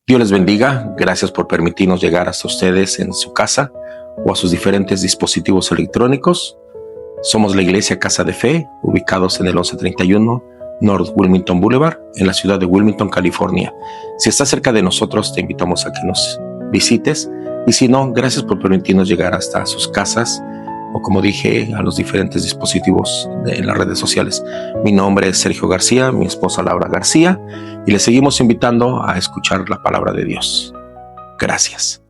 Dios les bendiga. Gracias por permitirnos llegar hasta ustedes en su casa o a sus diferentes dispositivos electrónicos. Somos la Iglesia Casa de Fe, ubicados en el 1131 North Wilmington Boulevard, en la ciudad de Wilmington, California. Si estás cerca de nosotros, te invitamos a que nos visites. Y si no, gracias por permitirnos llegar hasta sus casas o, como dije, a los diferentes dispositivos en las redes sociales. Mi nombre es Sergio García, mi esposa Laura García, y les seguimos invitando a escuchar la palabra de Dios. Gracias.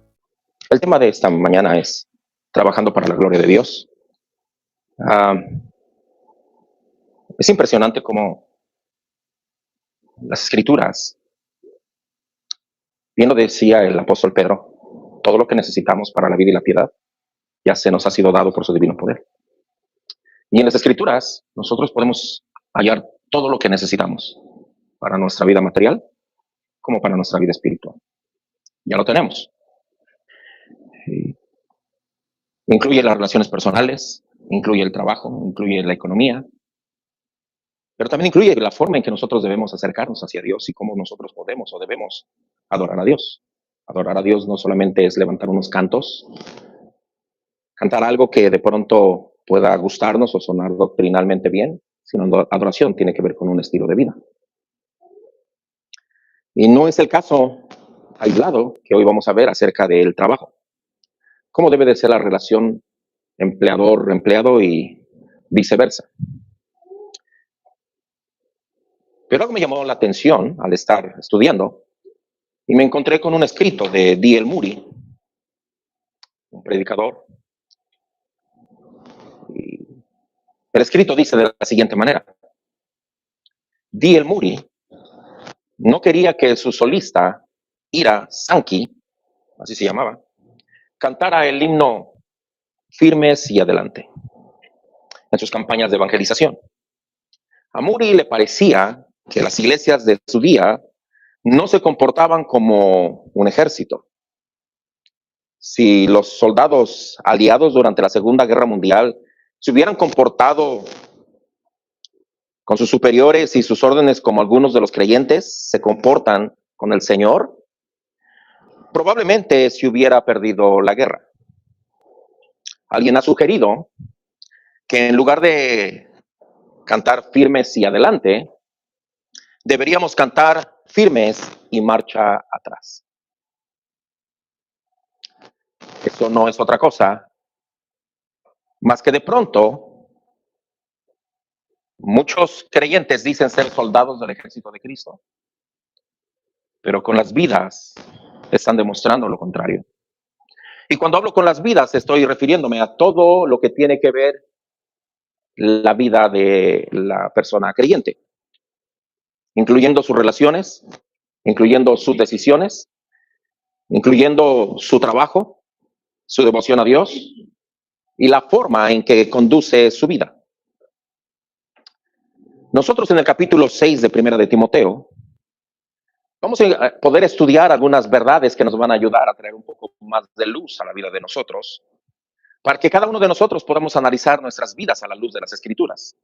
El tema de esta mañana es trabajando para la gloria de Dios. Es impresionante cómo las Escrituras, bien lo decía el apóstol Pedro, todo lo que necesitamos para la vida y la piedad ya se nos ha sido dado por su divino poder. Y en las Escrituras nosotros podemos hallar todo lo que necesitamos para nuestra vida material como para nuestra vida espiritual. Ya lo tenemos. Incluye las relaciones personales, incluye el trabajo, incluye la economía, pero también incluye la forma en que nosotros debemos acercarnos hacia Dios y cómo nosotros podemos o debemos adorar a Dios. Adorar a Dios no solamente es levantar unos cantos, cantar algo que de pronto pueda gustarnos o sonar doctrinalmente bien, sino adoración tiene que ver con un estilo de vida. Y no es el caso aislado que hoy vamos a ver acerca del trabajo. ¿Cómo debe de ser la relación empleador-empleado y viceversa? Pero algo me llamó la atención al estar estudiando y me encontré con un escrito de D.L. Moody, un predicador. Y el escrito dice de la siguiente manera: D.L. Moody no quería que su solista, Ira Sankey, así se llamaba, cantara el himno Firmes y Adelante en sus campañas de evangelización. A Moody le parecía que las iglesias de su día no se comportaban como un ejército. Si los soldados aliados durante la Segunda Guerra Mundial se hubieran comportado con sus superiores y sus órdenes como algunos de los creyentes se comportan con el Señor, probablemente se hubiera perdido la guerra. Alguien ha sugerido que en lugar de cantar firmes y adelante, deberíamos cantar firmes y marcha atrás. Eso no es otra cosa más que de pronto muchos creyentes dicen ser soldados del ejército de Cristo, pero con las vidas están demostrando lo contrario. Y cuando hablo con las vidas estoy refiriéndome a todo lo que tiene que ver la vida de la persona creyente, incluyendo sus relaciones, incluyendo sus decisiones, incluyendo su trabajo, su devoción a Dios y la forma en que conduce su vida. Nosotros en el capítulo 6 de Primera de Timoteo vamos a poder estudiar algunas verdades que nos van a ayudar a traer un poco más de luz a la vida de nosotros, para que cada uno de nosotros podamos analizar nuestras vidas a la luz de las Escrituras.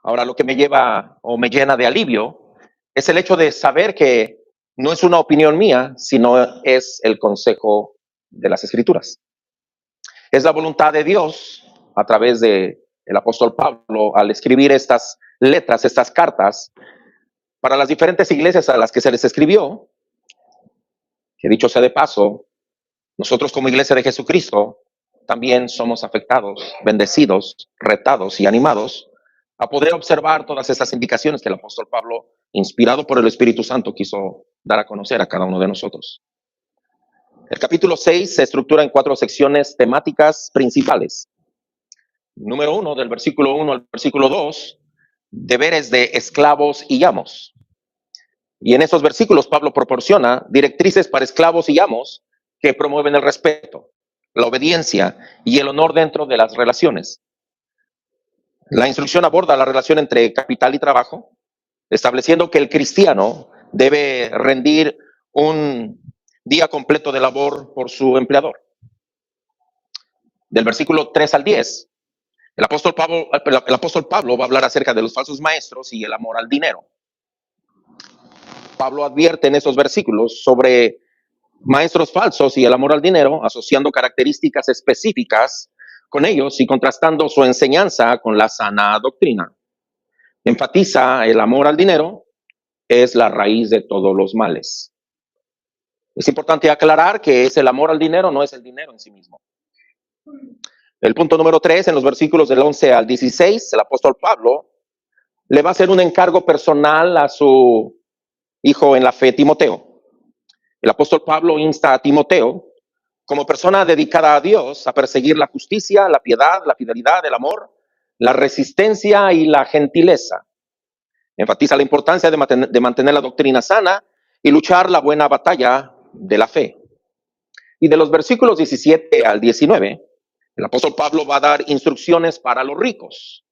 Ahora, lo que me lleva o me llena de alivio es el hecho de saber que no es una opinión mía, sino es el consejo de las Escrituras. Es la voluntad de Dios a través de el apóstol Pablo al escribir estas letras, estas cartas, para las diferentes iglesias a las que se les escribió, que dicho sea de paso, nosotros como iglesia de Jesucristo también somos afectados, bendecidos, retados y animados a poder observar todas estas indicaciones que el apóstol Pablo, inspirado por el Espíritu Santo, quiso dar a conocer a cada uno de nosotros. El capítulo 6 se estructura en 4 secciones temáticas principales. Número 1, del versículo 1 al versículo 2, deberes de esclavos y amos. Y en esos versículos Pablo proporciona directrices para esclavos y amos que promueven el respeto, la obediencia y el honor dentro de las relaciones. La instrucción aborda la relación entre capital y trabajo, estableciendo que el cristiano debe rendir un día completo de labor por su empleador. Del versículo 3 al 10, el apóstol Pablo va a hablar acerca de los falsos maestros y el amor al dinero. Pablo advierte en estos versículos sobre maestros falsos y el amor al dinero, asociando características específicas con ellos y contrastando su enseñanza con la sana doctrina. Enfatiza el amor al dinero es la raíz de todos los males. Es importante aclarar que es el amor al dinero, no es el dinero en sí mismo. El punto número 3, en los versículos del 11 al 16, el apóstol Pablo le va a hacer un encargo personal a su hijo en la fe, Timoteo. El apóstol Pablo insta a Timoteo, como persona dedicada a Dios, a perseguir la justicia, la piedad, la fidelidad, el amor, la resistencia y la gentileza. Enfatiza la importancia de mantener la doctrina sana y luchar la buena batalla de la fe. Y de los versículos 17 al 19, el apóstol Pablo va a dar instrucciones para los ricos.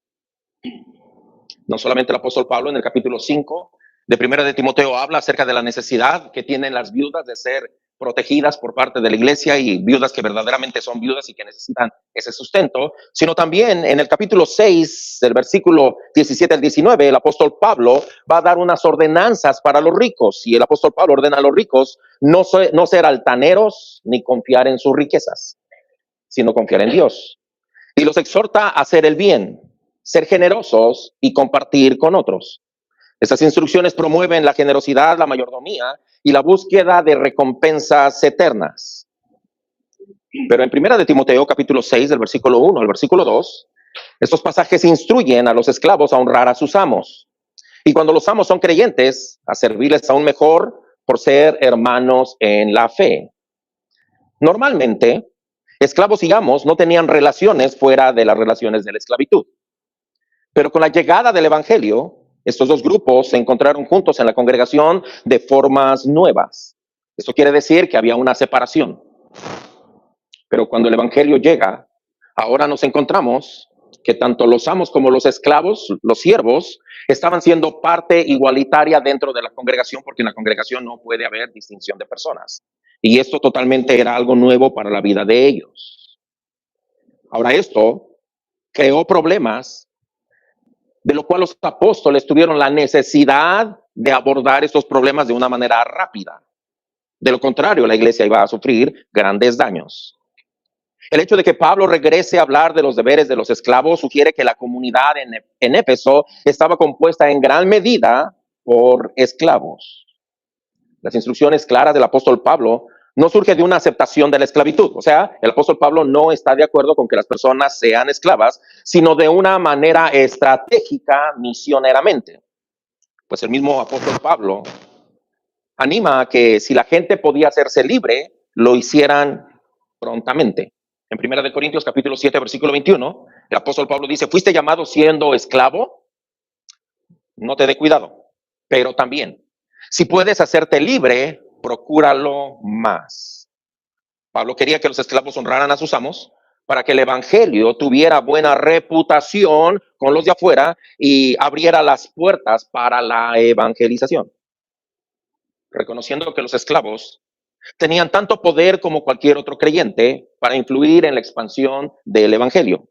No solamente el apóstol Pablo en el capítulo 5 de Primera de Timoteo habla acerca de la necesidad que tienen las viudas de ser protegidas por parte de la iglesia y viudas que verdaderamente son viudas y que necesitan ese sustento, sino también en el capítulo 6, del versículo 17 al 19, el apóstol Pablo va a dar unas ordenanzas para los ricos, y el apóstol Pablo ordena a los ricos no ser altaneros ni confiar en sus riquezas, sino confiar en Dios. Y los exhorta a hacer el bien, ser generosos y compartir con otros. Estas instrucciones promueven la generosidad, la mayordomía y la búsqueda de recompensas eternas. Pero en Primera de Timoteo, capítulo 6, del versículo 1 al versículo 2, estos pasajes instruyen a los esclavos a honrar a sus amos. Y cuando los amos son creyentes, a servirles aún mejor por ser hermanos en la fe. Normalmente, esclavos y amos no tenían relaciones fuera de las relaciones de la esclavitud. Pero con la llegada del evangelio, estos dos grupos se encontraron juntos en la congregación de formas nuevas. Esto quiere decir que había una separación. Pero cuando el evangelio llega, ahora nos encontramos que tanto los amos como los esclavos, los siervos, estaban siendo parte igualitaria dentro de la congregación, porque en la congregación no puede haber distinción de personas. Y esto totalmente era algo nuevo para la vida de ellos. Ahora, esto creó problemas, de lo cual los apóstoles tuvieron la necesidad de abordar estos problemas de una manera rápida. De lo contrario, la iglesia iba a sufrir grandes daños. El hecho de que Pablo regrese a hablar de los deberes de los esclavos sugiere que la comunidad en Éfeso estaba compuesta en gran medida por esclavos. Las instrucciones claras del apóstol Pablo no surgen de una aceptación de la esclavitud. O sea, el apóstol Pablo no está de acuerdo con que las personas sean esclavas, sino de una manera estratégica, misioneramente. Pues el mismo apóstol Pablo anima a que si la gente podía hacerse libre, lo hicieran prontamente. En 1 Corintios capítulo 7, versículo 21, el apóstol Pablo dice, ¿fuiste llamado siendo esclavo? No te dé cuidado, pero también, si puedes hacerte libre, procúralo más. Pablo quería que los esclavos honraran a sus amos para que el evangelio tuviera buena reputación con los de afuera y abriera las puertas para la evangelización. Reconociendo que los esclavos tenían tanto poder como cualquier otro creyente para influir en la expansión del evangelio.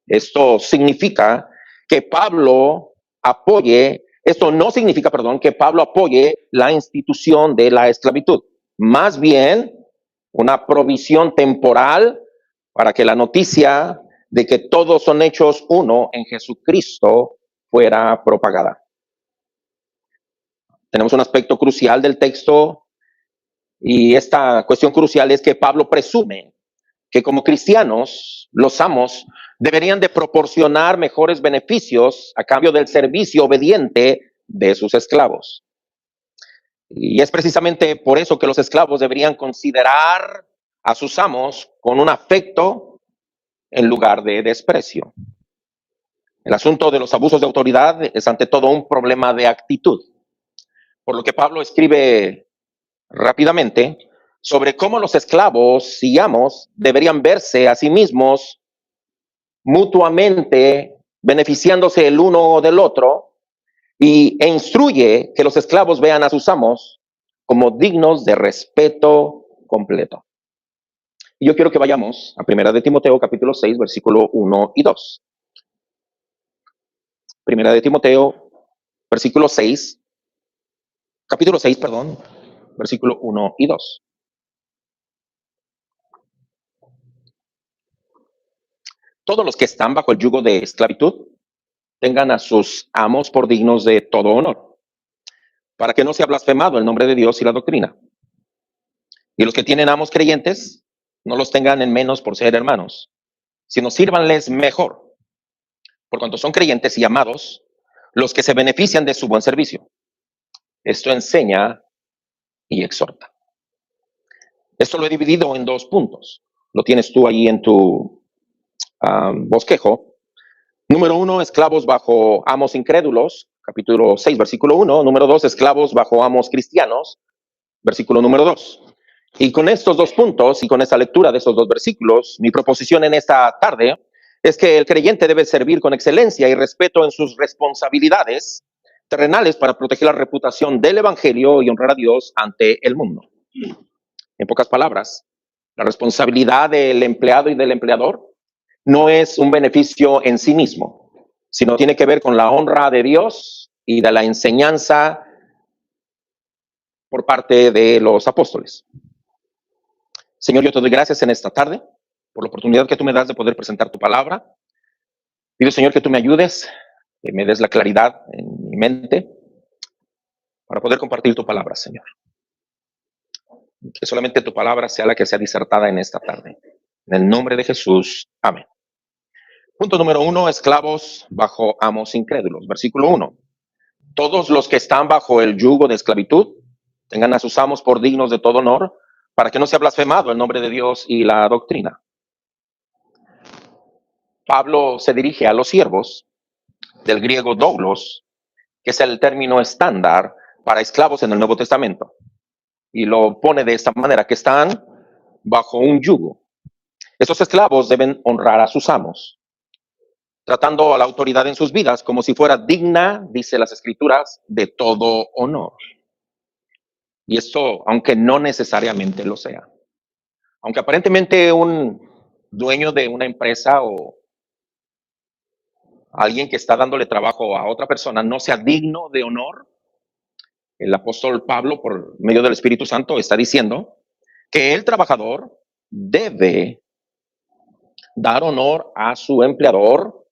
Esto significa que Pablo apoye, esto no significa, que Pablo apoye la institución de la esclavitud. Más bien, una provisión temporal para que la noticia de que todos son hechos uno en Jesucristo fuera propagada. Tenemos un aspecto crucial del texto, y esta cuestión crucial es que Pablo presume que como cristianos, los amos deberían de proporcionar mejores beneficios a cambio del servicio obediente de sus esclavos. Y es precisamente por eso que los esclavos deberían considerar a sus amos con un afecto en lugar de desprecio. El asunto de los abusos de autoridad es ante todo un problema de actitud, por lo que Pablo escribe rápidamente sobre cómo los esclavos y amos deberían verse a sí mismos mutuamente beneficiándose el uno del otro, e instruye que los esclavos vean a sus amos como dignos de respeto completo. Y yo quiero que vayamos a 1 de Timoteo capítulo 6, versículo 1 y 2. 1 de Timoteo, versículo 6. capítulo 6, perdón, versículo 1 y 2. Todos los que están bajo el yugo de esclavitud tengan a sus amos por dignos de todo honor, para que no sea blasfemado el nombre de Dios y la doctrina. Y los que tienen amos creyentes, no los tengan en menos por ser hermanos, sino sírvanles mejor, por cuanto son creyentes y amados los que se benefician de su buen servicio. Esto enseña y exhorta. Esto lo he dividido en 2 puntos. Lo tienes tú ahí en tu bosquejo. Número 1, esclavos bajo amos incrédulos, capítulo 6, versículo 1. Número 2, esclavos bajo amos cristianos, versículo número 2. Y con estos 2 puntos y con esta lectura de esos 2 versículos, mi proposición en esta tarde es que el creyente debe servir con excelencia y respeto en sus responsabilidades terrenales para proteger la reputación del evangelio y honrar a Dios ante el mundo. En pocas palabras, la responsabilidad del empleado y del empleador no es un beneficio en sí mismo, sino tiene que ver con la honra de Dios y de la enseñanza por parte de los apóstoles. Señor, yo te doy gracias en esta tarde por la oportunidad que tú me das de poder presentar tu palabra. Pido, Señor, que tú me ayudes, que me des la claridad en mi mente para poder compartir tu palabra, Señor. Que solamente tu palabra sea la que sea disertada en esta tarde. En el nombre de Jesús. Amén. Punto número 1, esclavos bajo amos incrédulos. Versículo 1. Todos los que están bajo el yugo de esclavitud tengan a sus amos por dignos de todo honor, para que no sea blasfemado el nombre de Dios y la doctrina. Pablo se dirige a los siervos, del griego doulos, que es el término estándar para esclavos en el Nuevo Testamento. Y lo pone de esta manera, que están bajo un yugo. Estos esclavos deben honrar a sus amos, tratando a la autoridad en sus vidas como si fuera digna, dice las Escrituras, de todo honor. Y esto, aunque no necesariamente lo sea. Aunque aparentemente un dueño de una empresa o alguien que está dándole trabajo a otra persona no sea digno de honor, el apóstol Pablo, por medio del Espíritu Santo, está diciendo que el trabajador debe dar honor a su empleador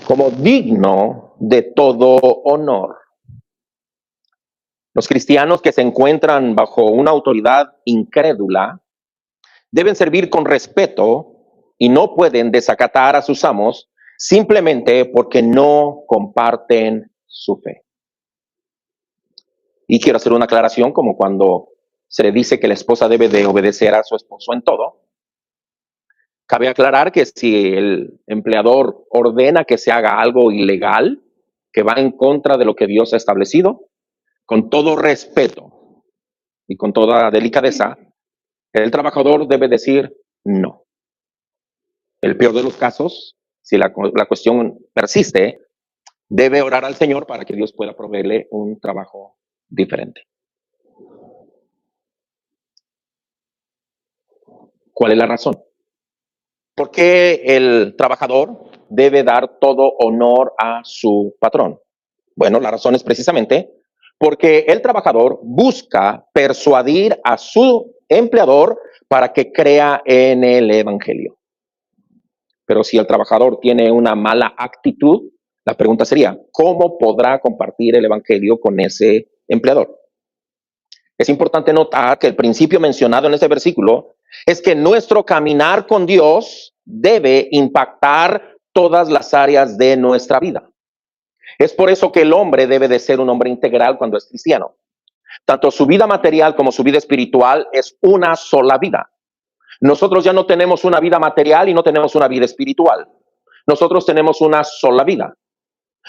como digno de todo honor. Los cristianos que se encuentran bajo una autoridad incrédula deben servir con respeto y no pueden desacatar a sus amos simplemente porque no comparten su fe. Y quiero hacer una aclaración, como cuando se le dice que la esposa debe de obedecer a su esposo en todo. Cabe aclarar que si el empleador ordena que se haga algo ilegal, que va en contra de lo que Dios ha establecido, con todo respeto y con toda delicadeza, el trabajador debe decir no. El peor de los casos, si la cuestión persiste, debe orar al Señor para que Dios pueda proveerle un trabajo diferente. ¿Cuál es la razón? ¿Por qué el trabajador debe dar todo honor a su patrón? Bueno, la razón es precisamente porque el trabajador busca persuadir a su empleador para que crea en el evangelio. Pero si el trabajador tiene una mala actitud, la pregunta sería, ¿cómo podrá compartir el evangelio con ese empleador? Es importante notar que el principio mencionado en este versículo es que nuestro caminar con Dios debe impactar todas las áreas de nuestra vida. Es por eso que el hombre debe de ser un hombre integral cuando es cristiano. Tanto su vida material como su vida espiritual es una sola vida. Nosotros ya no tenemos una vida material y no tenemos una vida espiritual. Nosotros tenemos una sola vida.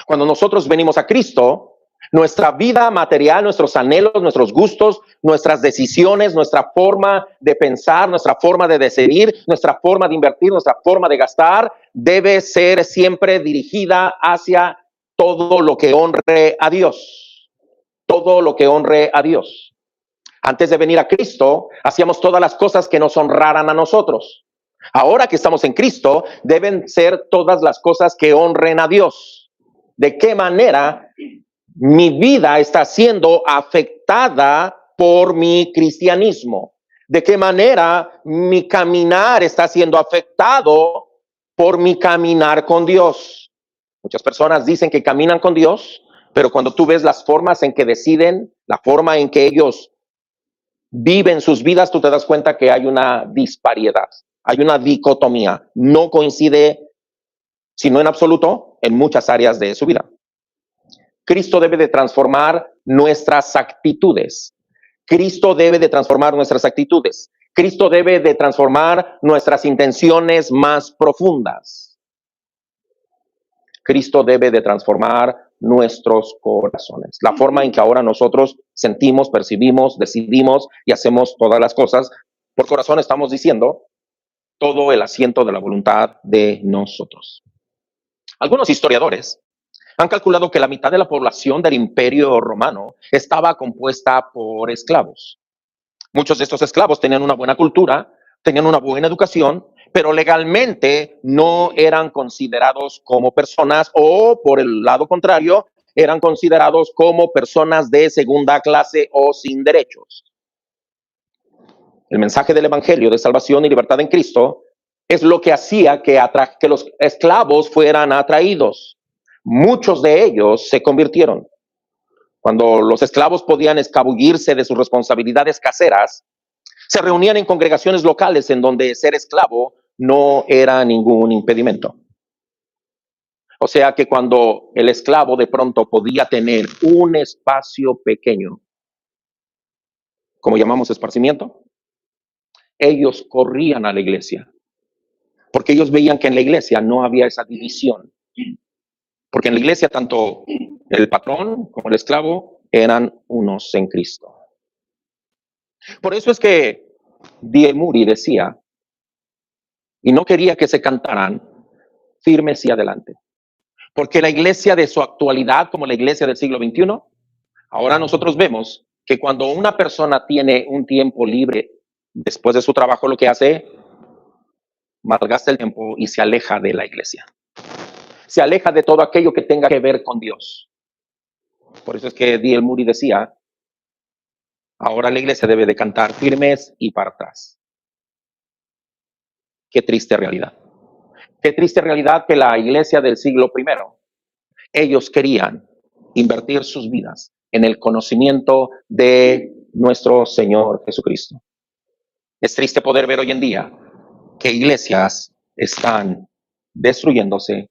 Cuando nosotros venimos a Cristo, nuestra vida material, nuestros anhelos, nuestros gustos, nuestras decisiones, nuestra forma de pensar, nuestra forma de decidir, nuestra forma de invertir, nuestra forma de gastar, debe ser siempre dirigida hacia todo lo que honre a Dios. Todo lo que honre a Dios. Antes de venir a Cristo, hacíamos todas las cosas que nos honraran a nosotros. Ahora que estamos en Cristo, deben ser todas las cosas que honren a Dios. ¿De qué manera mi vida está siendo afectada por mi cristianismo? ¿De qué manera mi caminar está siendo afectado por mi caminar con Dios? Muchas personas dicen que caminan con Dios, pero cuando tú ves las formas en que deciden, la forma en que ellos viven sus vidas, tú te das cuenta que hay una disparidad, hay una dicotomía. No coincide, sino en absoluto, en muchas áreas de su vida. Cristo debe de transformar nuestras actitudes. Cristo debe de transformar nuestras actitudes. Cristo debe de transformar nuestras intenciones más profundas. Cristo debe de transformar nuestros corazones. La forma en que ahora nosotros sentimos, percibimos, decidimos y hacemos todas las cosas, por corazón estamos diciendo todo el asiento de la voluntad de nosotros. Algunos historiadores han calculado que la mitad de la población del Imperio Romano estaba compuesta por esclavos. Muchos de estos esclavos tenían una buena cultura, tenían una buena educación, pero legalmente no eran considerados como personas, o por el lado contrario, eran considerados como personas de segunda clase o sin derechos. El mensaje del Evangelio de salvación y libertad en Cristo es lo que hacía que los esclavos fueran atraídos. Muchos de ellos se convirtieron. Cuando los esclavos podían escabullirse de sus responsabilidades caseras, se reunían en congregaciones locales en donde ser esclavo no era ningún impedimento. O sea que cuando el esclavo de pronto podía tener un espacio pequeño, como llamamos esparcimiento, ellos corrían a la iglesia, porque ellos veían que en la iglesia no había esa división. Porque en la iglesia tanto el patrón como el esclavo eran unos en Cristo. Por eso es que D.L. Moody decía, y no quería que se cantaran firmes y adelante. Porque la iglesia de su actualidad, como la iglesia del siglo XXI, ahora nosotros vemos que cuando una persona tiene un tiempo libre después de su trabajo, lo que hace, malgasta el tiempo y se aleja de la iglesia. Se aleja de todo aquello que tenga que ver con Dios. Por eso es que D.L. Moody decía, ahora la iglesia debe de cantar firmes y para atrás. Qué triste realidad. Qué triste realidad que la iglesia del siglo I, ellos querían invertir sus vidas en el conocimiento de nuestro Señor Jesucristo. Es triste poder ver hoy en día que iglesias están destruyéndose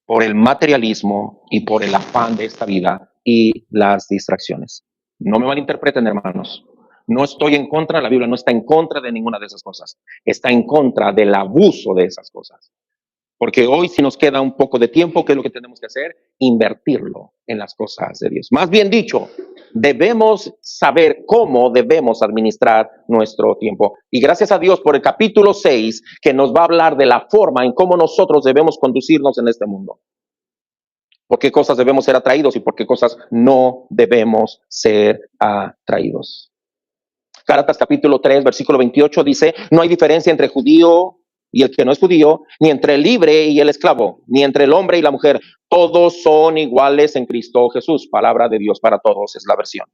por el materialismo y por el afán de esta vida y las distracciones. No me malinterpreten, hermanos. No estoy en contra, la Biblia no está en contra de ninguna de esas cosas. Está en contra del abuso de esas cosas. Porque hoy si nos queda un poco de tiempo, ¿qué es lo que tenemos que hacer? Invertirlo en las cosas de Dios. Más bien dicho, debemos saber cómo debemos administrar nuestro tiempo. Y gracias a Dios por el capítulo 6, que nos va a hablar de la forma en cómo nosotros debemos conducirnos en este mundo. Por qué cosas debemos ser atraídos y por qué cosas no debemos ser atraídos. Gálatas capítulo 3, versículo 28 dice, no hay diferencia entre judío y el que no es judío, ni entre el libre y el esclavo, ni entre el hombre y la mujer. Todos son iguales en Cristo Jesús. Palabra de Dios para todos es la versión.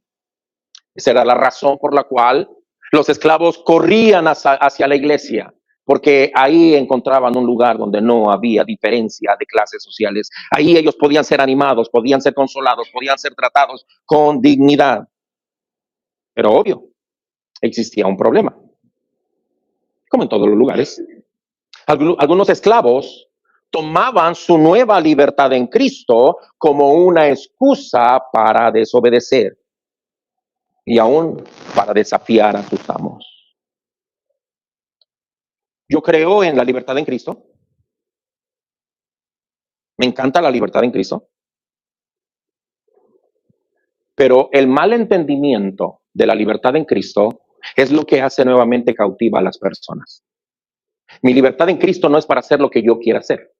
Esa era la razón por la cual los esclavos corrían hacia la iglesia, porque ahí encontraban un lugar donde no había diferencia de clases sociales. Ahí ellos podían ser animados, podían ser consolados, podían ser tratados con dignidad. Pero obvio, existía un problema, como en todos los lugares. Algunos esclavos tomaban su nueva libertad en Cristo como una excusa para desobedecer y aún para desafiar a sus amos. Yo creo en la libertad en Cristo. Me encanta la libertad en Cristo. Pero el mal entendimiento de la libertad en Cristo es lo que hace nuevamente cautiva a las personas. Mi libertad en Cristo no es para hacer lo que yo quiera hacer.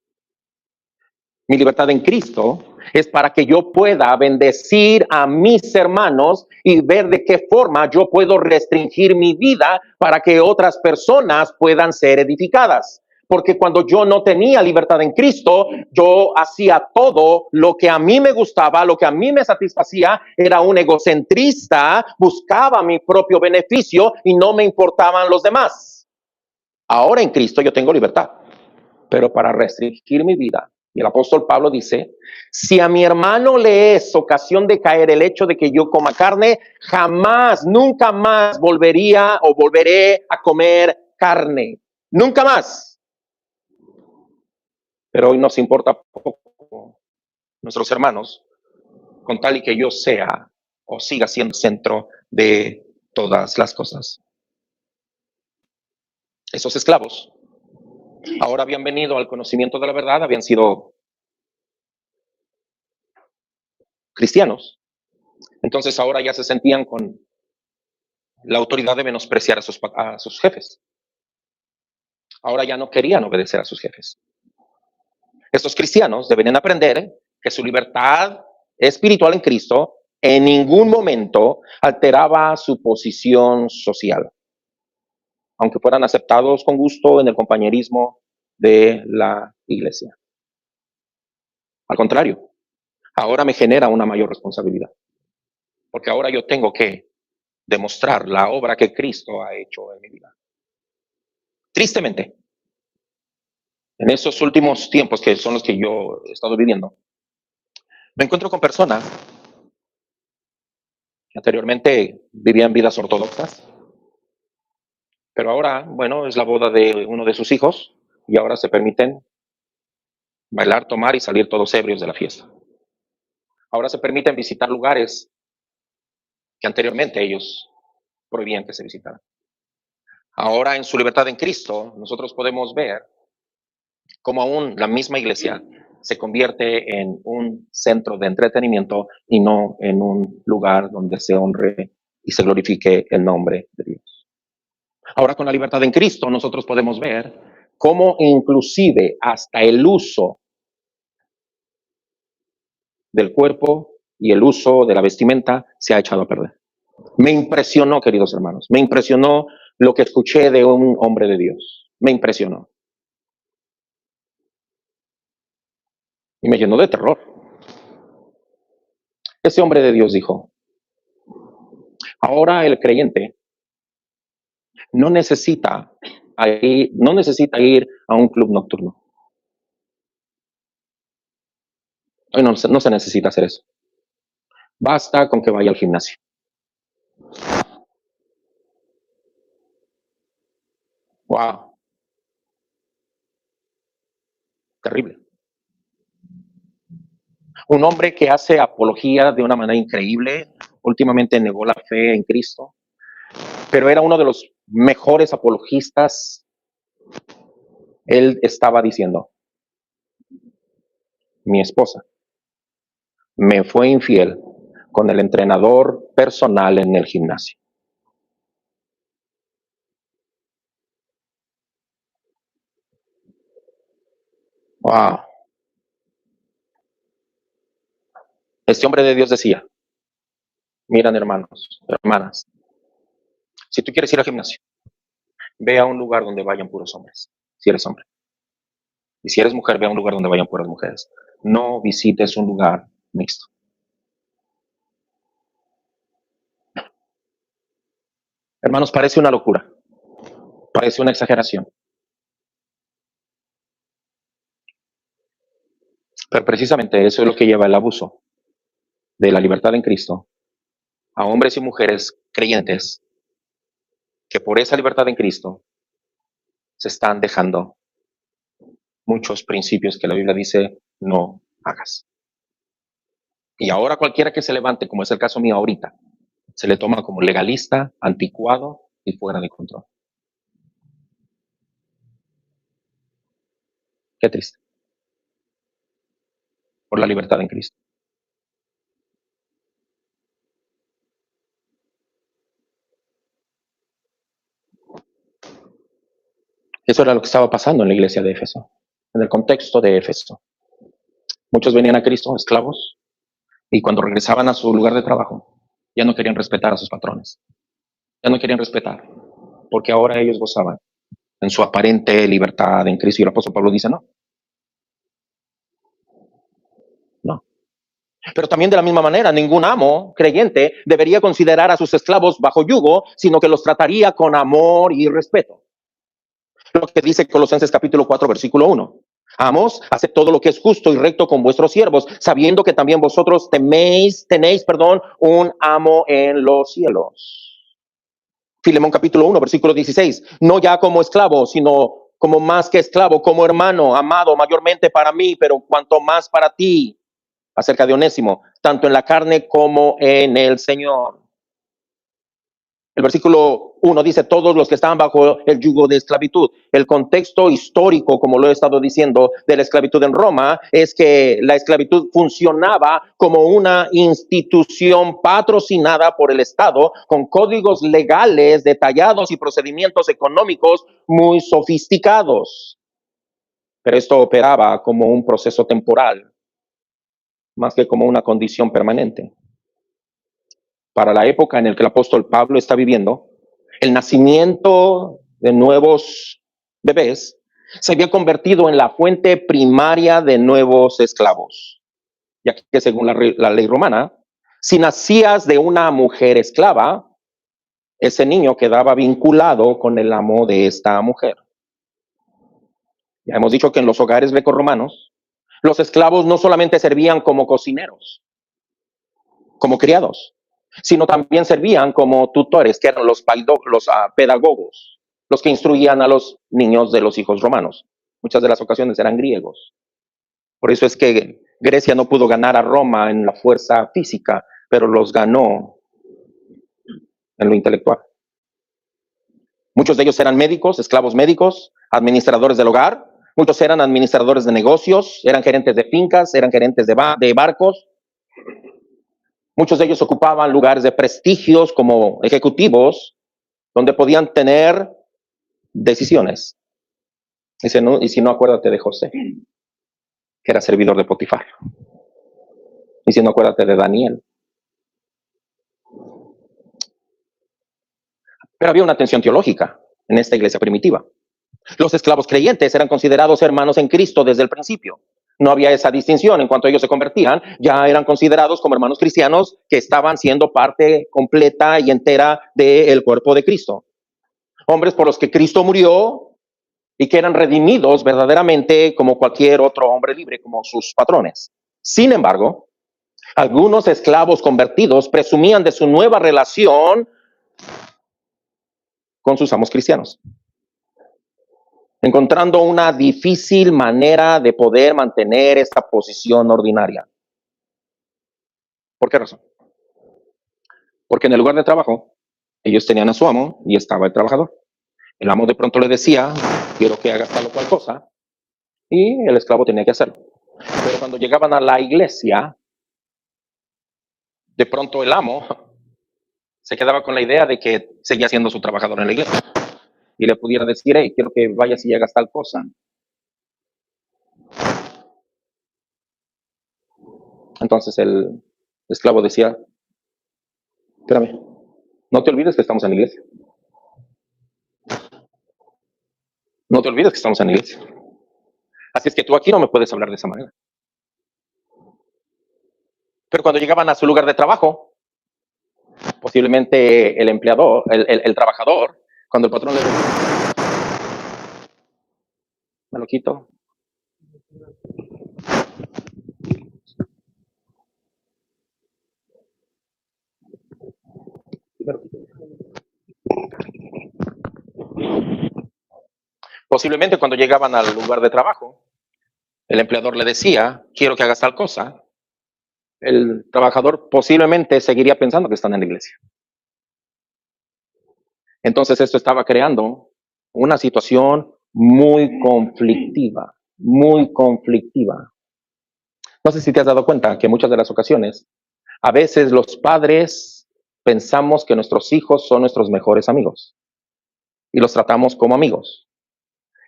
Mi libertad en Cristo es para que yo pueda bendecir a mis hermanos y ver de qué forma yo puedo restringir mi vida para que otras personas puedan ser edificadas. porque cuando yo no tenía libertad en Cristo, yo hacía todo lo que a mí me gustaba, lo que a mí me satisfacía, era un egocentrista, buscaba mi propio beneficio y no me importaban los demás. Ahora en Cristo yo tengo libertad, pero para restringir mi vida. Y el apóstol Pablo dice, si a mi hermano le es ocasión de caer el hecho de que yo coma carne, jamás, nunca más volveré a comer carne. Nunca más. Pero hoy nos importa poco nuestros hermanos, con tal y que yo sea o siga siendo centro de todas las cosas. Esos esclavos ahora habían venido al conocimiento de la verdad, habían sido cristianos. Entonces ahora ya se sentían con la autoridad de menospreciar a sus jefes. Ahora ya no querían obedecer a sus jefes. Estos cristianos deberían aprender que su libertad espiritual en Cristo en ningún momento alteraba su posición social, aunque fueran aceptados con gusto en el compañerismo de la iglesia. Al contrario, ahora me genera una mayor responsabilidad, porque ahora yo tengo que demostrar la obra que Cristo ha hecho en mi vida. Tristemente, en esos últimos tiempos que son los que yo he estado viviendo, me encuentro con personas que anteriormente vivían vidas ortodoxas, pero ahora, bueno, es la boda de uno de sus hijos y ahora se permiten bailar, tomar y salir todos ebrios de la fiesta. Ahora se permiten visitar lugares que anteriormente ellos prohibían que se visitaran. Ahora en su libertad en Cristo, nosotros podemos ver cómo aún la misma iglesia se convierte en un centro de entretenimiento y no en un lugar donde se honre y se glorifique el nombre de Dios. Ahora con la libertad en Cristo, nosotros podemos ver cómo inclusive hasta el uso del cuerpo y el uso de la vestimenta se ha echado a perder. Me impresionó, queridos hermanos, me impresionó lo que escuché de un hombre de Dios. Me impresionó. Y me llenó de terror. Ese hombre de Dios dijo, ahora el creyente no necesita ir a un club nocturno. Hoy no se necesita hacer eso. Basta con que vaya al gimnasio. Wow. Terrible. Un hombre que hace apología de una manera increíble, últimamente negó la fe en Cristo, pero era uno de los mejores apologistas. Él estaba diciendo, mi esposa me fue infiel con el entrenador personal en el gimnasio. Wow. Este hombre de Dios decía, miren hermanos, hermanas, si tú quieres ir al gimnasio, ve a un lugar donde vayan puros hombres, si eres hombre. Y si eres mujer, ve a un lugar donde vayan puras mujeres. No visites un lugar mixto. Hermanos, parece una locura, parece una exageración. Pero precisamente eso es lo que lleva el abuso de la libertad en Cristo a hombres y mujeres creyentes que por esa libertad en Cristo se están dejando muchos principios que la Biblia dice no hagas. Y ahora cualquiera que se levante, como es el caso mío ahorita, se le toma como legalista, anticuado y fuera de control. Qué triste. Por la libertad en Cristo. Eso era lo que estaba pasando en la iglesia de Éfeso, en el contexto de Éfeso. Muchos venían a Cristo esclavos y cuando regresaban a su lugar de trabajo ya no querían respetar a sus patrones. Ya no querían respetar porque ahora ellos gozaban en su aparente libertad en Cristo. Y el apóstol Pablo dice, no, no. Pero también de la misma manera, ningún amo creyente debería considerar a sus esclavos bajo yugo, sino que los trataría con amor y respeto. Lo que dice Colosenses capítulo 4, versículo 1. Amos, haced todo lo que es justo y recto con vuestros siervos, sabiendo que también vosotros tenéis, un amo en los cielos. Filemón capítulo 1, versículo 16. No ya como esclavo, sino como más que esclavo, como hermano, amado mayormente para mí, pero cuanto más para ti, acerca de Onésimo, tanto en la carne como en el Señor. El versículo 1 dice, todos los que estaban bajo el yugo de esclavitud. El contexto histórico, como lo he estado diciendo, de la esclavitud en Roma, es que la esclavitud funcionaba como una institución patrocinada por el Estado, con códigos legales detallados y procedimientos económicos muy sofisticados. Pero esto operaba como un proceso temporal, más que como una condición permanente. Para la época en la que el apóstol Pablo está viviendo, el nacimiento de nuevos bebés se había convertido en la fuente primaria de nuevos esclavos, ya que según la ley romana, si nacías de una mujer esclava, ese niño quedaba vinculado con el amo de esta mujer. Ya hemos dicho que en los hogares grecorromanos, los esclavos no solamente servían como cocineros, como criados, sino también servían como tutores, que eran los pedagogos, los que instruían a los niños de los hijos romanos. Muchas de las ocasiones eran griegos. Por eso es que Grecia no pudo ganar a Roma en la fuerza física, pero los ganó en lo intelectual. Muchos de ellos eran médicos, esclavos médicos, administradores del hogar. Muchos eran administradores de negocios, eran gerentes de fincas, eran gerentes de barcos. Muchos de ellos ocupaban lugares de prestigios como ejecutivos, donde podían tener decisiones. Y si no, acuérdate de José, que era servidor de Potifar. Y si no, acuérdate de Daniel. Pero había una tensión teológica en esta iglesia primitiva. Los esclavos creyentes eran considerados hermanos en Cristo desde el principio. No había esa distinción. En cuanto ellos se convertían, ya eran considerados como hermanos cristianos que estaban siendo parte completa y entera del cuerpo de Cristo. Hombres por los que Cristo murió y que eran redimidos verdaderamente como cualquier otro hombre libre, como sus patrones. Sin embargo, algunos esclavos convertidos presumían de su nueva relación con sus amos cristianos, encontrando una difícil manera de poder mantener esta posición ordinaria. ¿Por qué razón? Porque en el lugar de trabajo, ellos tenían a su amo y estaba el trabajador. El amo de pronto le decía, quiero que hagas tal o cual cosa, y el esclavo tenía que hacerlo. Pero cuando llegaban a la iglesia, de pronto el amo se quedaba con la idea de que seguía siendo su trabajador en la iglesia y le pudiera decir, hey, quiero que vayas y hagas tal cosa. Entonces el esclavo decía, espérame, no te olvides que estamos en la iglesia. No te olvides que estamos en la iglesia. Así es que tú aquí no me puedes hablar de esa manera. Pero cuando llegaban a su lugar de trabajo, posiblemente el empleador, el trabajador, cuando el patrón le decía, me lo quito. Posiblemente cuando llegaban al lugar de trabajo, el empleador le decía, quiero que hagas tal cosa. El trabajador posiblemente seguiría pensando que están en la iglesia. Entonces esto estaba creando una situación muy conflictiva, muy conflictiva. No sé si te has dado cuenta que muchas de las ocasiones, a veces los padres pensamos que nuestros hijos son nuestros mejores amigos y los tratamos como amigos.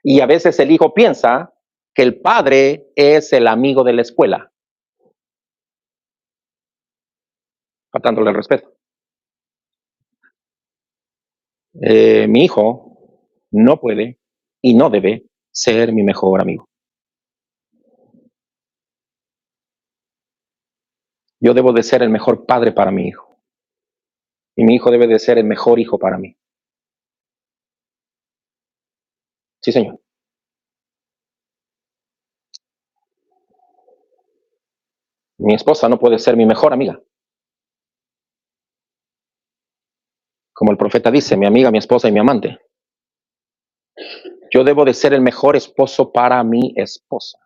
Y a veces el hijo piensa que el padre es el amigo de la escuela, faltándole el respeto. Mi hijo no puede y no debe ser mi mejor amigo. Yo debo de ser el mejor padre para mi hijo. Y mi hijo debe de ser el mejor hijo para mí. Sí, señor. Mi esposa no puede ser mi mejor amiga. Como el profeta dice, mi amiga, mi esposa y mi amante. Yo debo de ser el mejor esposo para mi esposa.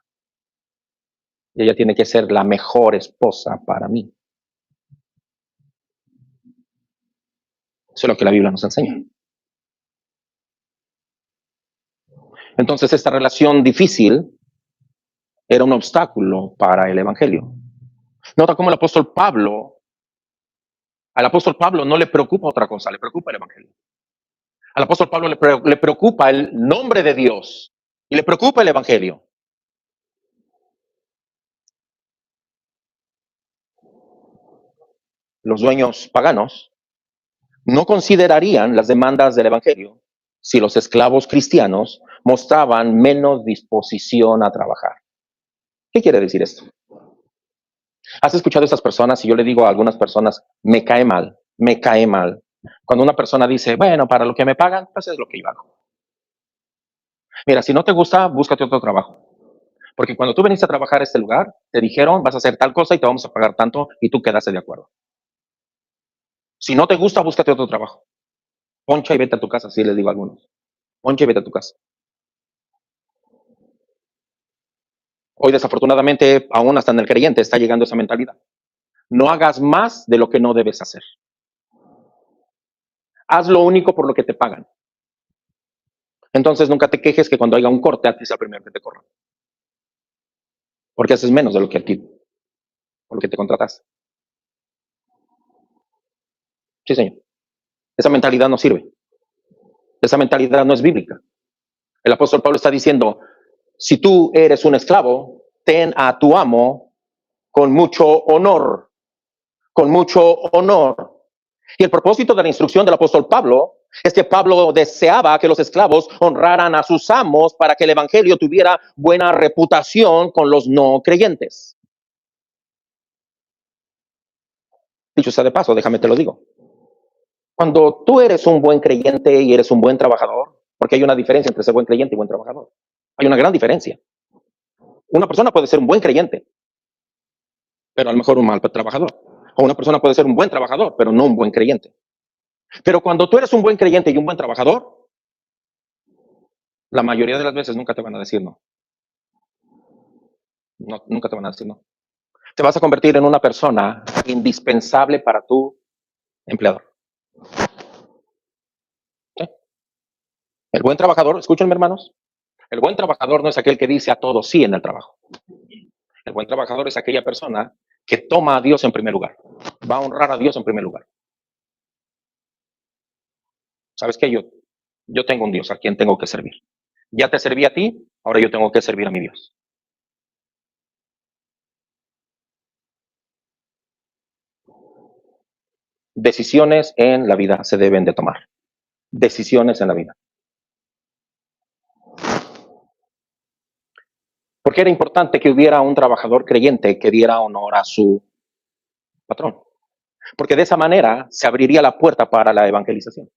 Y ella tiene que ser la mejor esposa para mí. Eso es lo que la Biblia nos enseña. Entonces, esta relación difícil era un obstáculo para el evangelio. Nota cómo al apóstol Pablo no le preocupa otra cosa, le preocupa el evangelio. Al apóstol Pablo le preocupa el nombre de Dios y le preocupa el evangelio. Los dueños paganos no considerarían las demandas del evangelio si los esclavos cristianos mostraban menos disposición a trabajar. ¿Qué quiere decir esto? ¿Has escuchado a estas personas? Y yo le digo a algunas personas, me cae mal. Cuando una persona dice, bueno, para lo que me pagan, pues es lo que yo hago. Mira, si no te gusta, búscate otro trabajo. Porque cuando tú viniste a trabajar a este lugar, te dijeron, vas a hacer tal cosa y te vamos a pagar tanto y tú quedaste de acuerdo. Si no te gusta, búscate otro trabajo. Poncha y vete a tu casa, así les digo a algunos. Poncha y vete a tu casa. Hoy, desafortunadamente, aún hasta en el creyente está llegando esa mentalidad. No hagas más de lo que no debes hacer. Haz lo único por lo que te pagan. Entonces, nunca te quejes que cuando haya un corte, a ti sea el primero que te corran. Porque haces menos de lo que a ti, por lo que te contratas. Sí, señor. Esa mentalidad no sirve. Esa mentalidad no es bíblica. El apóstol Pablo está diciendo, si tú eres un esclavo, ten a tu amo con mucho honor. Con mucho honor. Y el propósito de la instrucción del apóstol Pablo es que Pablo deseaba que los esclavos honraran a sus amos para que el evangelio tuviera buena reputación con los no creyentes. Dicho sea de paso, déjame te lo digo. Cuando tú eres un buen creyente y eres un buen trabajador, porque hay una diferencia entre ser buen creyente y buen trabajador. Hay una gran diferencia. Una persona puede ser un buen creyente, pero a lo mejor un mal trabajador. O una persona puede ser un buen trabajador, pero no un buen creyente. Pero cuando tú eres un buen creyente y un buen trabajador, la mayoría de las veces nunca te van a decir no. Nunca te van a decir no. Te vas a convertir en una persona indispensable para tu empleador. ¿Sí? El buen trabajador, escúchenme hermanos, el buen trabajador no es aquel que dice a todos sí en el trabajo. El buen trabajador es aquella persona que toma a Dios en primer lugar. Va a honrar a Dios en primer lugar. ¿Sabes qué? Yo tengo un Dios a quien tengo que servir. Ya te serví a ti, ahora yo tengo que servir a mi Dios. Decisiones en la vida se deben de tomar. Decisiones en la vida. Porque era importante que hubiera un trabajador creyente que diera honor a su patrón. Porque de esa manera se abriría la puerta para la evangelización.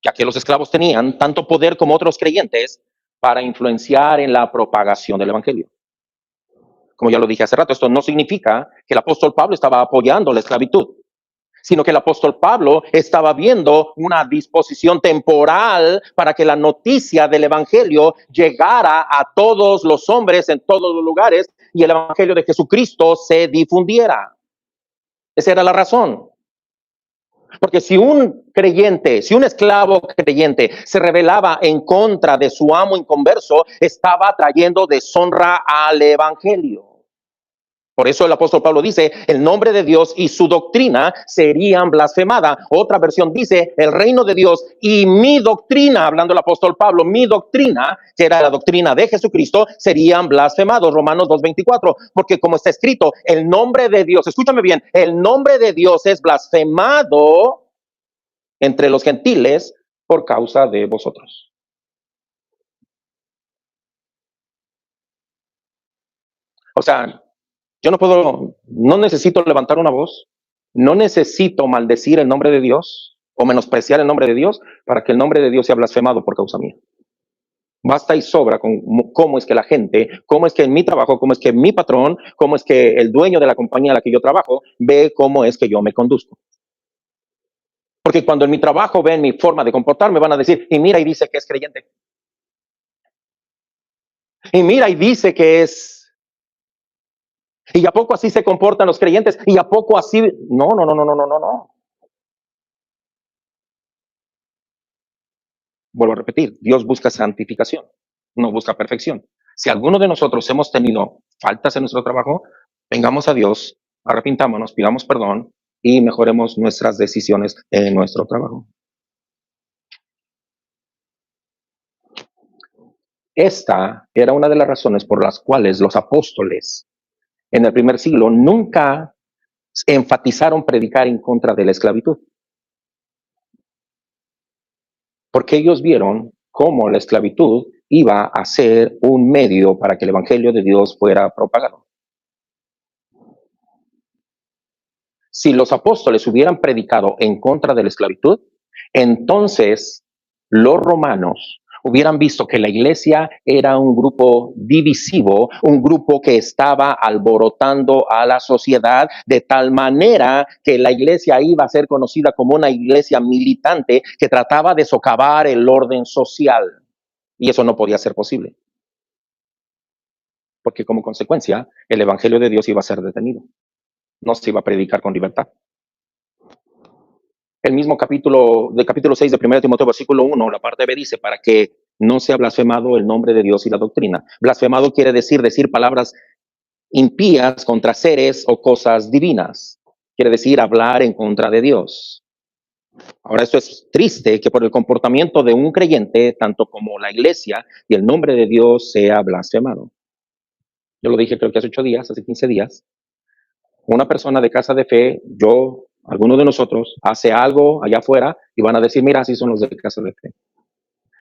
Ya que los esclavos tenían tanto poder como otros creyentes para influenciar en la propagación del evangelio. Como ya lo dije hace rato, esto no significa que el apóstol Pablo estaba apoyando la esclavitud, sino que el apóstol Pablo estaba viendo una disposición temporal para que la noticia del evangelio llegara a todos los hombres en todos los lugares y el evangelio de Jesucristo se difundiera. Esa era la razón. Porque si un creyente, si un esclavo creyente se rebelaba en contra de su amo inconverso, estaba trayendo deshonra al evangelio. Por eso el apóstol Pablo dice, el nombre de Dios y su doctrina serían blasfemada. Otra versión dice, el reino de Dios y mi doctrina, hablando el apóstol Pablo, mi doctrina, que era la doctrina de Jesucristo, serían blasfemados. Romanos 2:24, porque como está escrito, el nombre de Dios, escúchame bien, el nombre de Dios es blasfemado entre los gentiles por causa de vosotros. O sea, yo no necesito levantar una voz, no necesito maldecir el nombre de Dios o menospreciar el nombre de Dios para que el nombre de Dios sea blasfemado por causa mía. Basta y sobra con cómo es que la gente, cómo es que en mi trabajo, cómo es que mi patrón, cómo es que el dueño de la compañía en la que yo trabajo ve cómo es que yo me conduzco. Porque cuando en mi trabajo ven mi forma de comportarme, van a decir, y mira y dice que es creyente. Y mira y dice que es. ¿Y a poco así se comportan los creyentes? ¿Y a poco así? No, no, no, no, no, no, no, no. Vuelvo a repetir, Dios busca santificación, no busca perfección. Si alguno de nosotros hemos tenido faltas en nuestro trabajo, vengamos a Dios, arrepintámonos, pidamos perdón y mejoremos nuestras decisiones en nuestro trabajo. Esta era una de las razones por las cuales los apóstoles en el primer siglo nunca enfatizaron predicar en contra de la esclavitud, porque ellos vieron cómo la esclavitud iba a ser un medio para que el evangelio de Dios fuera propagado. Si los apóstoles hubieran predicado en contra de la esclavitud, entonces los romanos hubieran visto que la iglesia era un grupo divisivo, un grupo que estaba alborotando a la sociedad de tal manera que la iglesia iba a ser conocida como una iglesia militante que trataba de socavar el orden social. Y eso no podía ser posible, porque como consecuencia el evangelio de Dios iba a ser detenido, no se iba a predicar con libertad. El mismo capítulo 6 de 1 Timoteo, versículo 1, la parte B dice, para que no sea blasfemado el nombre de Dios y la doctrina. Blasfemado quiere decir palabras impías contra seres o cosas divinas. Quiere decir hablar en contra de Dios. Ahora, esto es triste, que por el comportamiento de un creyente, tanto como la iglesia y el nombre de Dios sea blasfemado. Yo lo dije creo que hace 8 días, hace 15 días. Una persona de casa de fe, alguno de nosotros, hace algo allá afuera y van a decir, mira, así son los de casa de fe.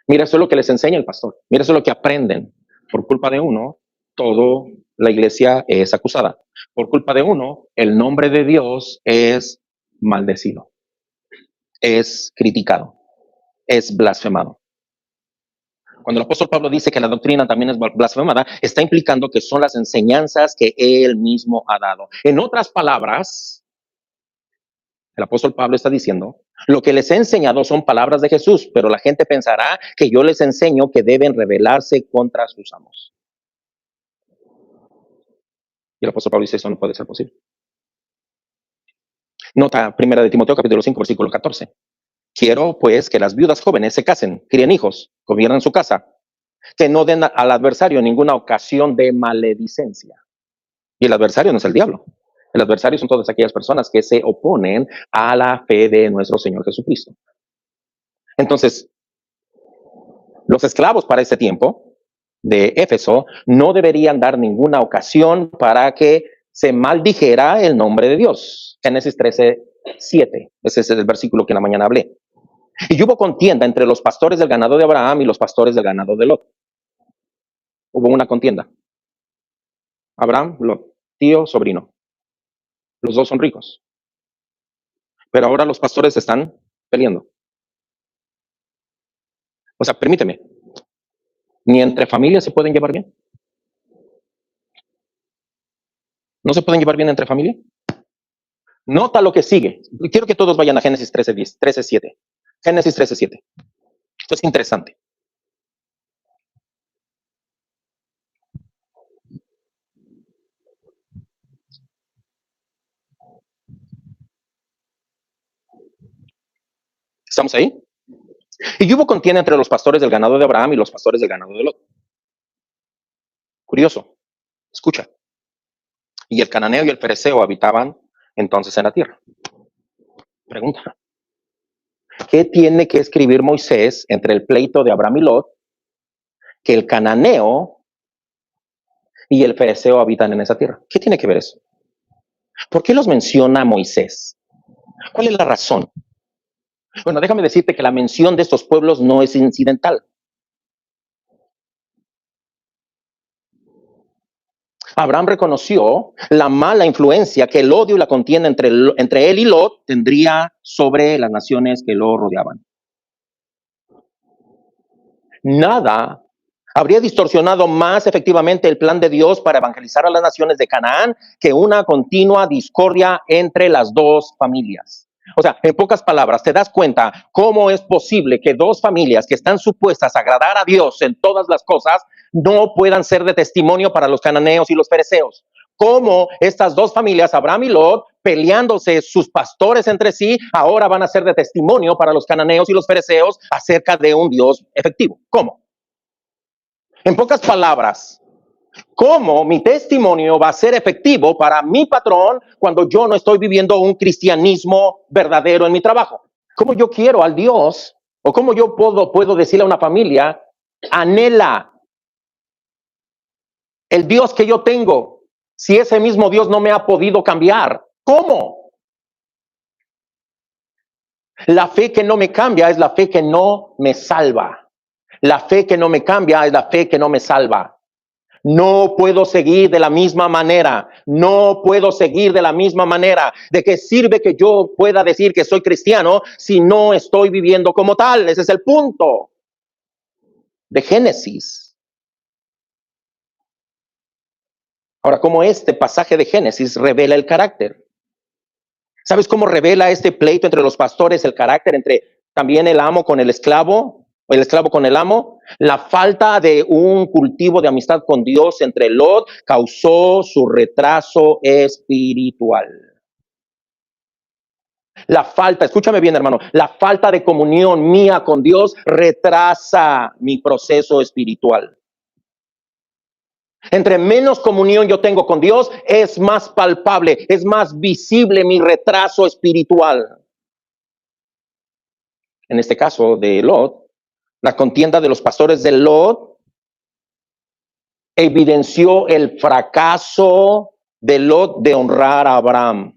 Mira, eso es lo que les enseña el pastor. Mira, eso es lo que aprenden. Por culpa de uno, toda la iglesia es acusada. Por culpa de uno, el nombre de Dios es maldecido, es criticado, es blasfemado. Cuando el apóstol Pablo dice que la doctrina también es blasfemada, está implicando que son las enseñanzas que él mismo ha dado. En otras palabras, el apóstol Pablo está diciendo, lo que les he enseñado son palabras de Jesús, pero la gente pensará que yo les enseño que deben rebelarse contra sus amos. Y el apóstol Pablo dice, eso no puede ser posible. Nota 1 Timoteo capítulo 5, versículo 14. Quiero pues que las viudas jóvenes se casen, críen hijos, gobiernen su casa, que no den al adversario ninguna ocasión de maledicencia. Y el adversario no es el diablo. El adversario son todas aquellas personas que se oponen a la fe de nuestro Señor Jesucristo. Entonces, los esclavos para ese tiempo de Éfeso no deberían dar ninguna ocasión para que se maldijera el nombre de Dios. Génesis 13:7. Ese es el versículo que en la mañana hablé. Y hubo contienda entre los pastores del ganado de Abraham y los pastores del ganado de Lot. Hubo una contienda. Abraham, Lot, tío, sobrino. Los dos son ricos. Pero ahora los pastores están peleando. O sea, permíteme, ni entre familias se pueden llevar bien. ¿No se pueden llevar bien entre familias? Nota lo que sigue. Quiero que todos vayan a Génesis 13:10, 13:7. Génesis 13:7. Esto es interesante. ¿Estamos ahí? Y hubo contienda entre los pastores del ganado de Abraham y los pastores del ganado de Lot. Curioso. Escucha. Y el cananeo y el fereceo habitaban entonces en la tierra. Pregunta. ¿Qué tiene que escribir Moisés entre el pleito de Abraham y Lot que el cananeo y el fereceo habitan en esa tierra? ¿Qué tiene que ver eso? ¿Por qué los menciona Moisés? ¿Cuál es la razón? Bueno, déjame decirte que la mención de estos pueblos no es incidental. Abraham reconoció la mala influencia que el odio y la contienda entre él y Lot tendría sobre las naciones que lo rodeaban. Nada habría distorsionado más efectivamente el plan de Dios para evangelizar a las naciones de Canaán que una continua discordia entre las dos familias. O sea, en pocas palabras, te das cuenta cómo es posible que dos familias que están supuestas a agradar a Dios en todas las cosas no puedan ser de testimonio para los cananeos y los fereceos. Cómo estas dos familias, Abraham y Lot, peleándose sus pastores entre sí, ahora van a ser de testimonio para los cananeos y los fereceos acerca de un Dios efectivo. ¿Cómo? En pocas palabras, ¿cómo mi testimonio va a ser efectivo para mi patrón cuando yo no estoy viviendo un cristianismo verdadero en mi trabajo? ¿Cómo yo quiero al Dios o cómo yo puedo decirle a una familia, anhela el Dios que yo tengo, si ese mismo Dios no me ha podido cambiar? ¿Cómo? La fe que no me cambia es la fe que no me salva. La fe que no me cambia es la fe que no me salva. No puedo seguir de la misma manera. No puedo seguir de la misma manera. ¿De qué sirve que yo pueda decir que soy cristiano si no estoy viviendo como tal? Ese es el punto de Génesis. Ahora, ¿cómo este pasaje de Génesis revela el carácter? ¿Sabes cómo revela este pleito entre los pastores el carácter entre también el amo con el esclavo o el esclavo con el amo? La falta de un cultivo de amistad con Dios entre Lot causó su retraso espiritual. La falta, escúchame bien, hermano, la falta de comunión mía con Dios retrasa mi proceso espiritual. Entre menos comunión yo tengo con Dios, es más palpable, es más visible mi retraso espiritual. En este caso de Lot, la contienda de los pastores de Lot evidenció el fracaso de Lot de honrar a Abraham.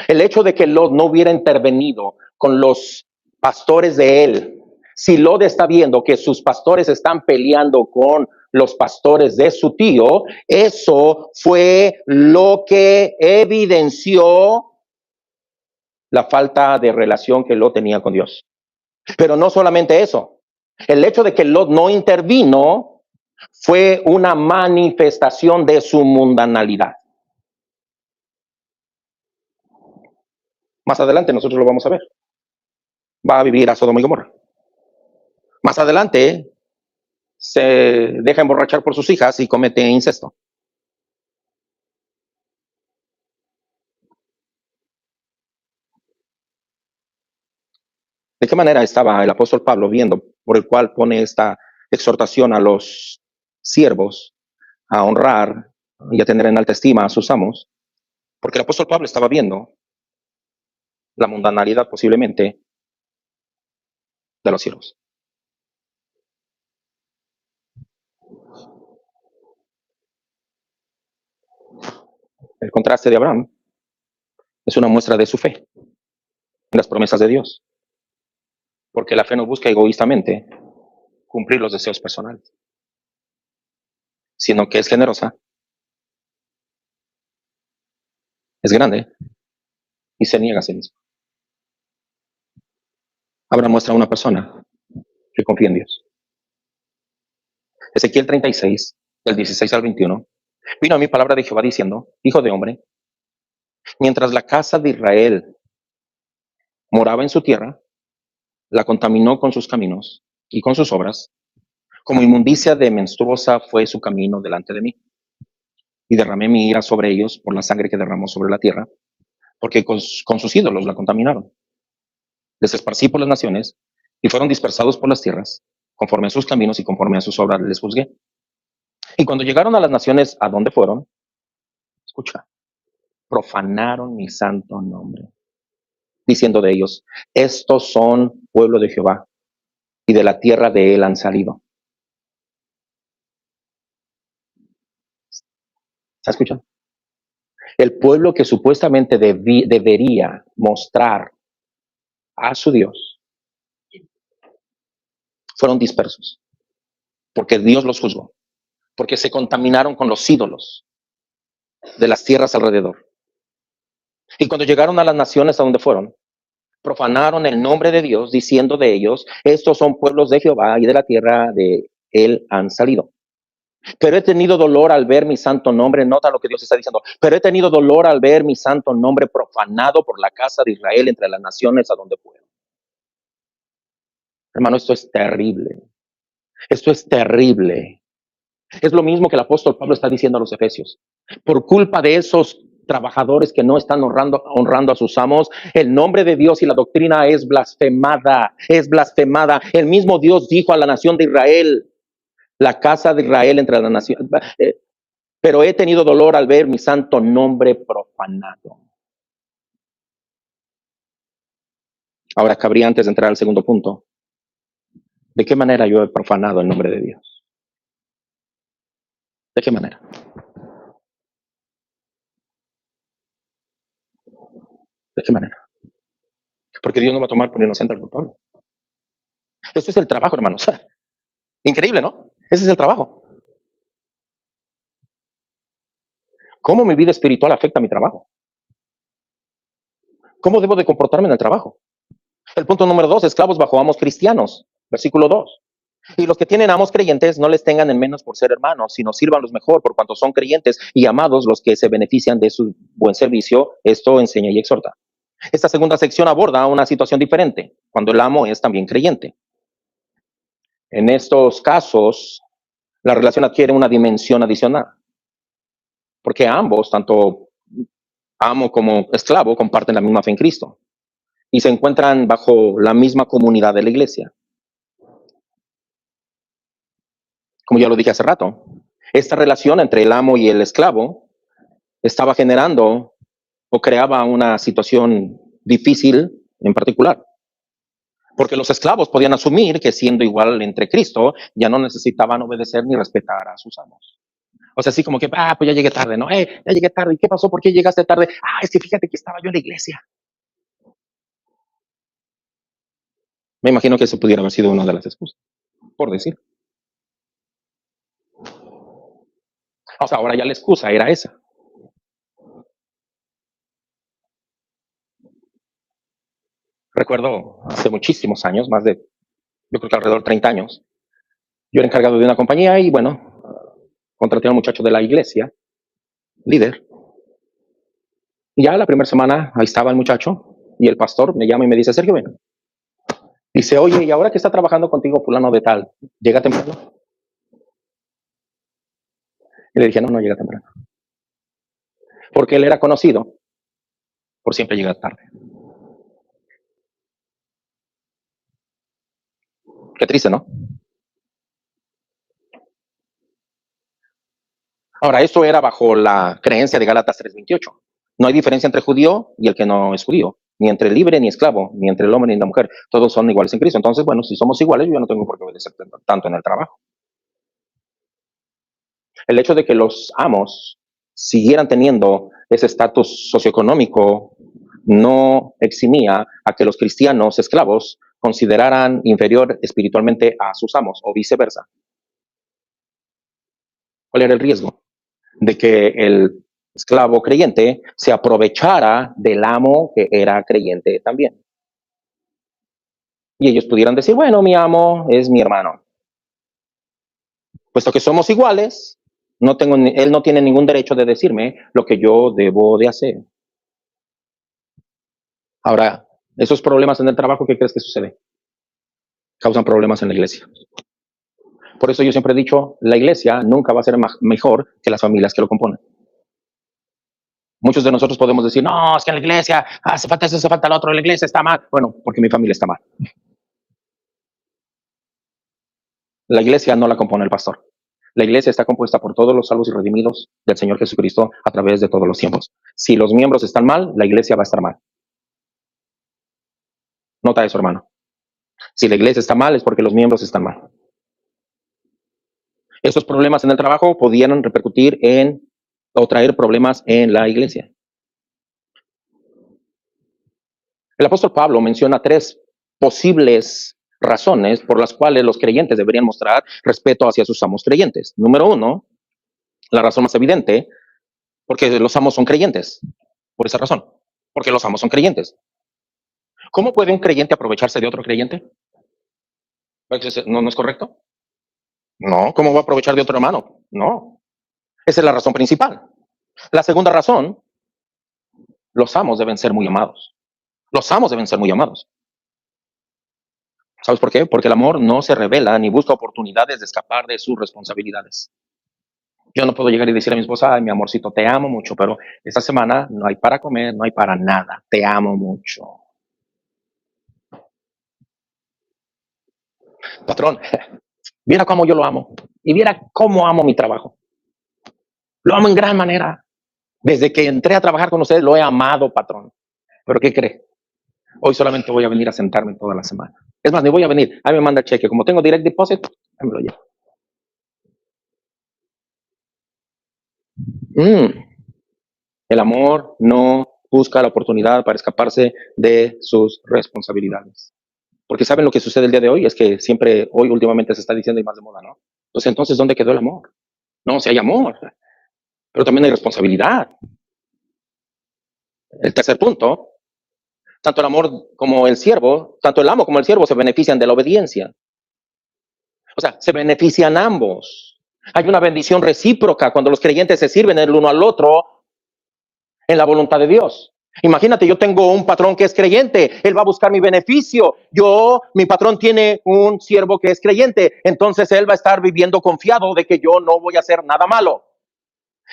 El hecho de que Lot no hubiera intervenido con los pastores de él, si Lot está viendo que sus pastores están peleando con los pastores de su tío, eso fue lo que evidenció la falta de relación que Lot tenía con Dios. Pero no solamente eso, el hecho de que Lot no intervino fue una manifestación de su mundanalidad. Más adelante nosotros lo vamos a ver. Va a vivir a Sodoma y Gomorra. Más adelante se deja emborrachar por sus hijas y comete incesto. ¿De qué manera estaba el apóstol Pablo viendo por el cual pone esta exhortación a los siervos a honrar y a tener en alta estima a sus amos? Porque el apóstol Pablo estaba viendo la mundanalidad posiblemente de los siervos. El contraste de Abraham es una muestra de su fe en las promesas de Dios. Porque la fe no busca egoístamente cumplir los deseos personales, sino que es generosa, es grande y se niega a sí mismo. Abraham muestra a una persona que confía en Dios. Ezequiel 36, del 16 al 21, vino a mí palabra de Jehová diciendo, hijo de hombre, mientras la casa de Israel moraba en su tierra, la contaminó con sus caminos y con sus obras, como inmundicia de menstruosa fue su camino delante de mí. Y derramé mi ira sobre ellos por la sangre que derramó sobre la tierra, porque con sus ídolos la contaminaron. Les esparcí por las naciones y fueron dispersados por las tierras, conforme a sus caminos y conforme a sus obras les juzgué. Y cuando llegaron a las naciones a donde fueron, escucha, profanaron mi santo nombre, diciendo de ellos, estos son pueblo de Jehová y de la tierra de él han salido. ¿Está escuchando? El pueblo que supuestamente debería mostrar a su Dios fueron dispersos porque Dios los juzgó. porque se contaminaron con los ídolos de las tierras alrededor. Y cuando llegaron a las naciones a donde fueron, profanaron el nombre de Dios, diciendo de ellos, estos son pueblos de Jehová y de la tierra de él han salido. Pero he tenido dolor al ver mi santo nombre, nota lo que Dios está diciendo, pero he tenido dolor al ver mi santo nombre profanado por la casa de Israel entre las naciones a donde fueron. Hermano, esto es terrible. Esto es terrible. Es lo mismo que el apóstol Pablo está diciendo a los efesios. Por culpa de esos trabajadores que no están honrando a sus amos, el nombre de Dios y la doctrina es blasfemada, es blasfemada. El mismo Dios dijo a la nación de Israel, la casa de Israel entre las naciones, pero he tenido dolor al ver mi santo nombre profanado. Ahora cabría, antes de entrar al segundo punto, ¿de qué manera yo he profanado el nombre de Dios? ¿De qué manera? ¿De qué manera? Porque Dios no va a tomar por inocente al culpable. Esto es el trabajo, hermanos. Increíble, ¿no? Ese es el trabajo. ¿Cómo mi vida espiritual afecta a mi trabajo? ¿Cómo debo de comportarme en el trabajo? El punto número 2, esclavos bajo amos cristianos. Versículo 2. Y los que tienen amos creyentes no les tengan en menos por ser hermanos, sino sírvanlos mejor por cuanto son creyentes y amados los que se benefician de su buen servicio. Esto enseña y exhorta. Esta segunda sección aborda una situación diferente, cuando el amo es también creyente. En estos casos, la relación adquiere una dimensión adicional, porque ambos, tanto amo como esclavo, comparten la misma fe en Cristo y se encuentran bajo la misma comunidad de la iglesia. Como ya lo dije hace rato, esta relación entre el amo y el esclavo estaba generando o creaba una situación difícil en particular, porque los esclavos podían asumir que siendo igual entre Cristo, ya no necesitaban obedecer ni respetar a sus amos. O sea, así como que, pues ya llegué tarde, ¿no? Ya llegué tarde. ¿Y qué pasó? ¿Por qué llegaste tarde? Es que fíjate que estaba yo en la iglesia. Me imagino que eso pudiera haber sido una de las excusas, por decir. O sea, ahora ya la excusa era esa. Recuerdo hace muchísimos años, yo creo que alrededor de 30 años, yo era encargado de una compañía y bueno, contraté a un muchacho de la iglesia, líder. Y ya la primera semana, ahí estaba el muchacho y el pastor me llama y me dice, Sergio, ven. Dice, oye, y ahora que está trabajando contigo fulano de tal, ¿llega temprano? Y le dije, no llega temprano. Porque él era conocido por siempre llegar tarde. Qué triste, ¿no? Ahora, esto era bajo la creencia de Gálatas 3:28. No hay diferencia entre judío y el que no es judío, ni entre libre ni esclavo, ni entre el hombre ni la mujer. Todos son iguales en Cristo. Entonces, bueno, si somos iguales, yo no tengo por qué obedecer tanto en el trabajo. El hecho de que los amos siguieran teniendo ese estatus socioeconómico no eximía a que los cristianos esclavos consideraran inferior espiritualmente a sus amos o viceversa. ¿Cuál era el riesgo? De que el esclavo creyente se aprovechara del amo que era creyente también. Y ellos pudieran decir, bueno, mi amo es mi hermano. Puesto que somos iguales, él no tiene ningún derecho de decirme lo que yo debo de hacer. Ahora, esos problemas en el trabajo, ¿qué crees que sucede? Causan problemas en la iglesia. Por eso yo siempre he dicho, la iglesia nunca va a ser mejor que las familias que lo componen. Muchos de nosotros podemos decir, no, es que en la iglesia hace falta eso, hace falta lo otro, la iglesia está mal. Bueno, porque mi familia está mal. La iglesia no la compone el pastor. La iglesia está compuesta por todos los salvos y redimidos del Señor Jesucristo a través de todos los tiempos. Si los miembros están mal, la iglesia va a estar mal. Nota eso, hermano. Si la iglesia está mal, es porque los miembros están mal. Estos problemas en el trabajo podían repercutir o traer problemas en la iglesia. El apóstol Pablo menciona 3 posibles razones por las cuales los creyentes deberían mostrar respeto hacia sus amos creyentes. Número uno, la razón más evidente, porque los amos son creyentes. Por esa razón, porque los amos son creyentes. ¿Cómo puede un creyente aprovecharse de otro creyente? ¿No, no es correcto? No, ¿cómo va a aprovechar de otro hermano? No, esa es la razón principal. La segunda razón, los amos deben ser muy amados. Los amos deben ser muy amados. ¿Sabes por qué? Porque el amor no se revela ni busca oportunidades de escapar de sus responsabilidades. Yo no puedo llegar y decir a mi esposa, ay, mi amorcito, te amo mucho, pero esta semana no hay para comer, no hay para nada. Te amo mucho. Patrón, viera cómo yo lo amo y viera cómo amo mi trabajo. Lo amo en gran manera. Desde que entré a trabajar con ustedes lo he amado, patrón. ¿Pero qué cree? Hoy solamente voy a venir a sentarme toda la semana. Es más, ni voy a venir. Ahí me manda el cheque. Como tengo direct deposit, ahí me lo llevo. El amor no busca la oportunidad para escaparse de sus responsabilidades. Porque saben lo que sucede el día de hoy, es que siempre, hoy últimamente se está diciendo y más de moda, ¿no? Entonces, ¿dónde quedó el amor? No, si hay amor, pero también hay responsabilidad. El tercer punto, tanto el amor como el siervo, tanto el amo como el siervo se benefician de la obediencia. O sea, se benefician ambos. Hay una bendición recíproca cuando los creyentes se sirven el uno al otro en la voluntad de Dios. Imagínate, yo tengo un patrón que es creyente, él va a buscar mi beneficio. Mi patrón tiene un siervo que es creyente, entonces él va a estar viviendo confiado de que yo no voy a hacer nada malo.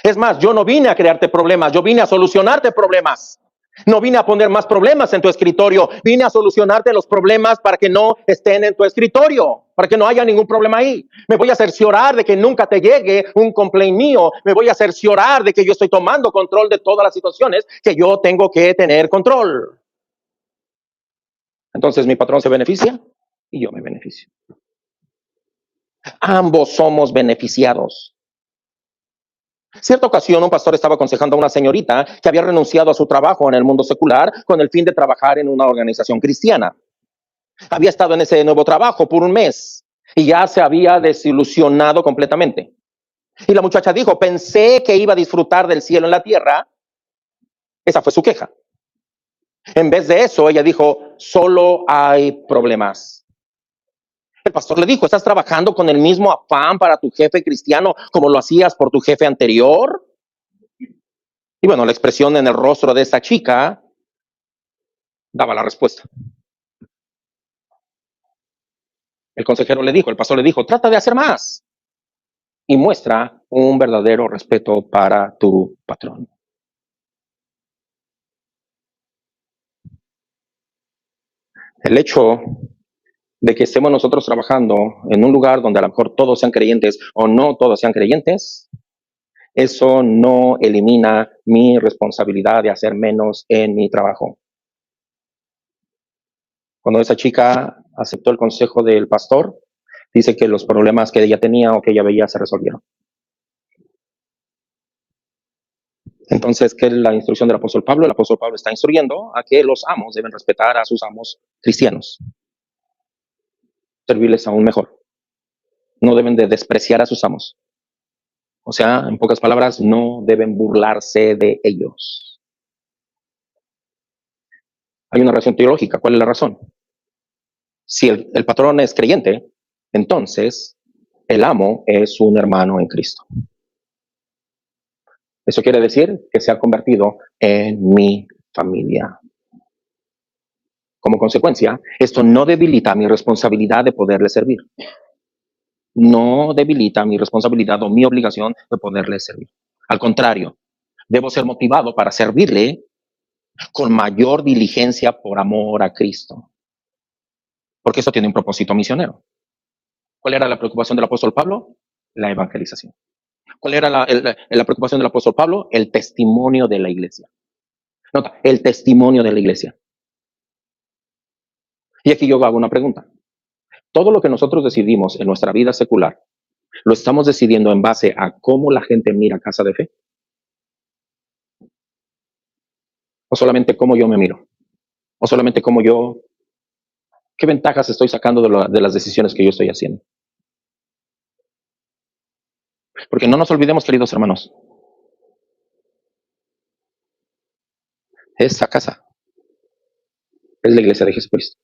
Es más, yo no vine a crearte problemas, yo vine a solucionarte problemas. No vine a poner más problemas en tu escritorio, vine a solucionarte los problemas para que no estén en tu escritorio, para que no haya ningún problema ahí. Me voy a cerciorar de que nunca te llegue un complaint mío, me voy a cerciorar de que yo estoy tomando control de todas las situaciones que yo tengo que tener control. Entonces mi patrón se beneficia y yo me beneficio. Ambos somos beneficiados. Cierta ocasión, un pastor estaba aconsejando a una señorita que había renunciado a su trabajo en el mundo secular con el fin de trabajar en una organización cristiana. Había estado en ese nuevo trabajo por un mes y ya se había desilusionado completamente. Y la muchacha dijo, pensé que iba a disfrutar del cielo en la tierra. Esa fue su queja. En vez de eso, ella dijo, solo hay problemas. El pastor le dijo, ¿estás trabajando con el mismo afán para tu jefe cristiano como lo hacías por tu jefe anterior? Y bueno, la expresión en el rostro de esta chica daba la respuesta. El consejero le dijo, el pastor le dijo, trata de hacer más y muestra un verdadero respeto para tu patrón. El hecho de que estemos nosotros trabajando en un lugar donde a lo mejor todos sean creyentes o no todos sean creyentes, eso no elimina mi responsabilidad de hacer menos en mi trabajo. Cuando esa chica aceptó el consejo del pastor, dice que los problemas que ella tenía o que ella veía se resolvieron. Entonces, ¿qué es la instrucción del apóstol Pablo? El apóstol Pablo está instruyendo a que los amos deben respetar a sus amos cristianos, servirles aún mejor. No deben de despreciar a sus amos. O sea, en pocas palabras, no deben burlarse de ellos. Hay una razón teológica. ¿Cuál es la razón? Si el patrón es creyente, entonces el amo es un hermano en Cristo. Eso quiere decir que se ha convertido en mi familia. Como consecuencia, esto no debilita mi responsabilidad de poderle servir. No debilita mi responsabilidad o mi obligación de poderle servir. Al contrario, debo ser motivado para servirle con mayor diligencia por amor a Cristo. Porque eso tiene un propósito misionero. ¿Cuál era la preocupación del apóstol Pablo? La evangelización. ¿Cuál era la preocupación del apóstol Pablo? El testimonio de la iglesia. Nota, el testimonio de la iglesia. Y aquí yo hago una pregunta. Todo lo que nosotros decidimos en nuestra vida secular, ¿lo estamos decidiendo en base a cómo la gente mira Casa de Fe? ¿O solamente cómo yo me miro? ¿O solamente cómo yo ¿Qué ventajas estoy sacando de las decisiones que yo estoy haciendo? Porque no nos olvidemos, queridos hermanos, esta casa es la iglesia de Jesucristo.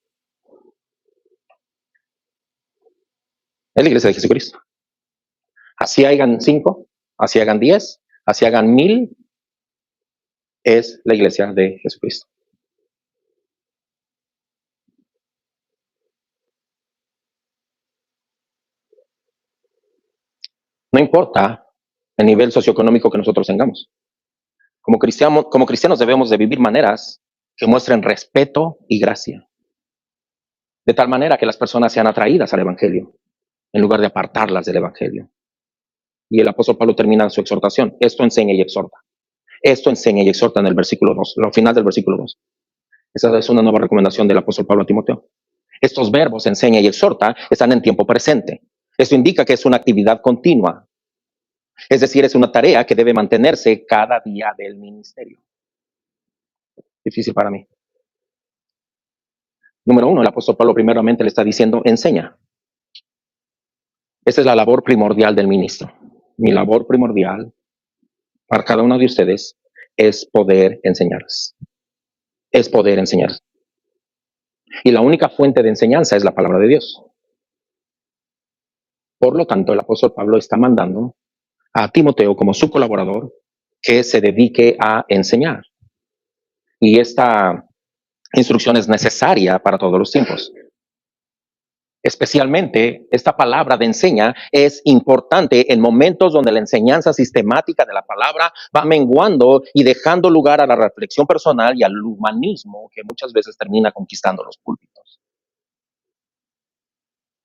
Es la iglesia de Jesucristo. Así hagan 5, así hagan 10, así hagan 1000, es la iglesia de Jesucristo. No importa el nivel socioeconómico que nosotros tengamos. Como cristianos debemos de vivir maneras que muestren respeto y gracia, de tal manera que las personas sean atraídas al Evangelio, en lugar de apartarlas del Evangelio. Y el apóstol Pablo termina su exhortación. Esto enseña y exhorta. Esto enseña y exhorta en el versículo 2, al final del versículo 2. Esa es una nueva recomendación del apóstol Pablo a Timoteo. Estos verbos, enseña y exhorta, están en tiempo presente. Esto indica que es una actividad continua. Es decir, es una tarea que debe mantenerse cada día del ministerio. Difícil para mí. Número 1, el apóstol Pablo primeramente le está diciendo, enseña. Esa es la labor primordial del ministro. Mi labor primordial para cada uno de ustedes es poder enseñarles. Es poder enseñar. Y la única fuente de enseñanza es la palabra de Dios. Por lo tanto, el apóstol Pablo está mandando a Timoteo como su colaborador que se dedique a enseñar. Y esta instrucción es necesaria para todos los tiempos. Especialmente, esta palabra de enseña es importante en momentos donde la enseñanza sistemática de la palabra va menguando y dejando lugar a la reflexión personal y al humanismo que muchas veces termina conquistando los púlpitos.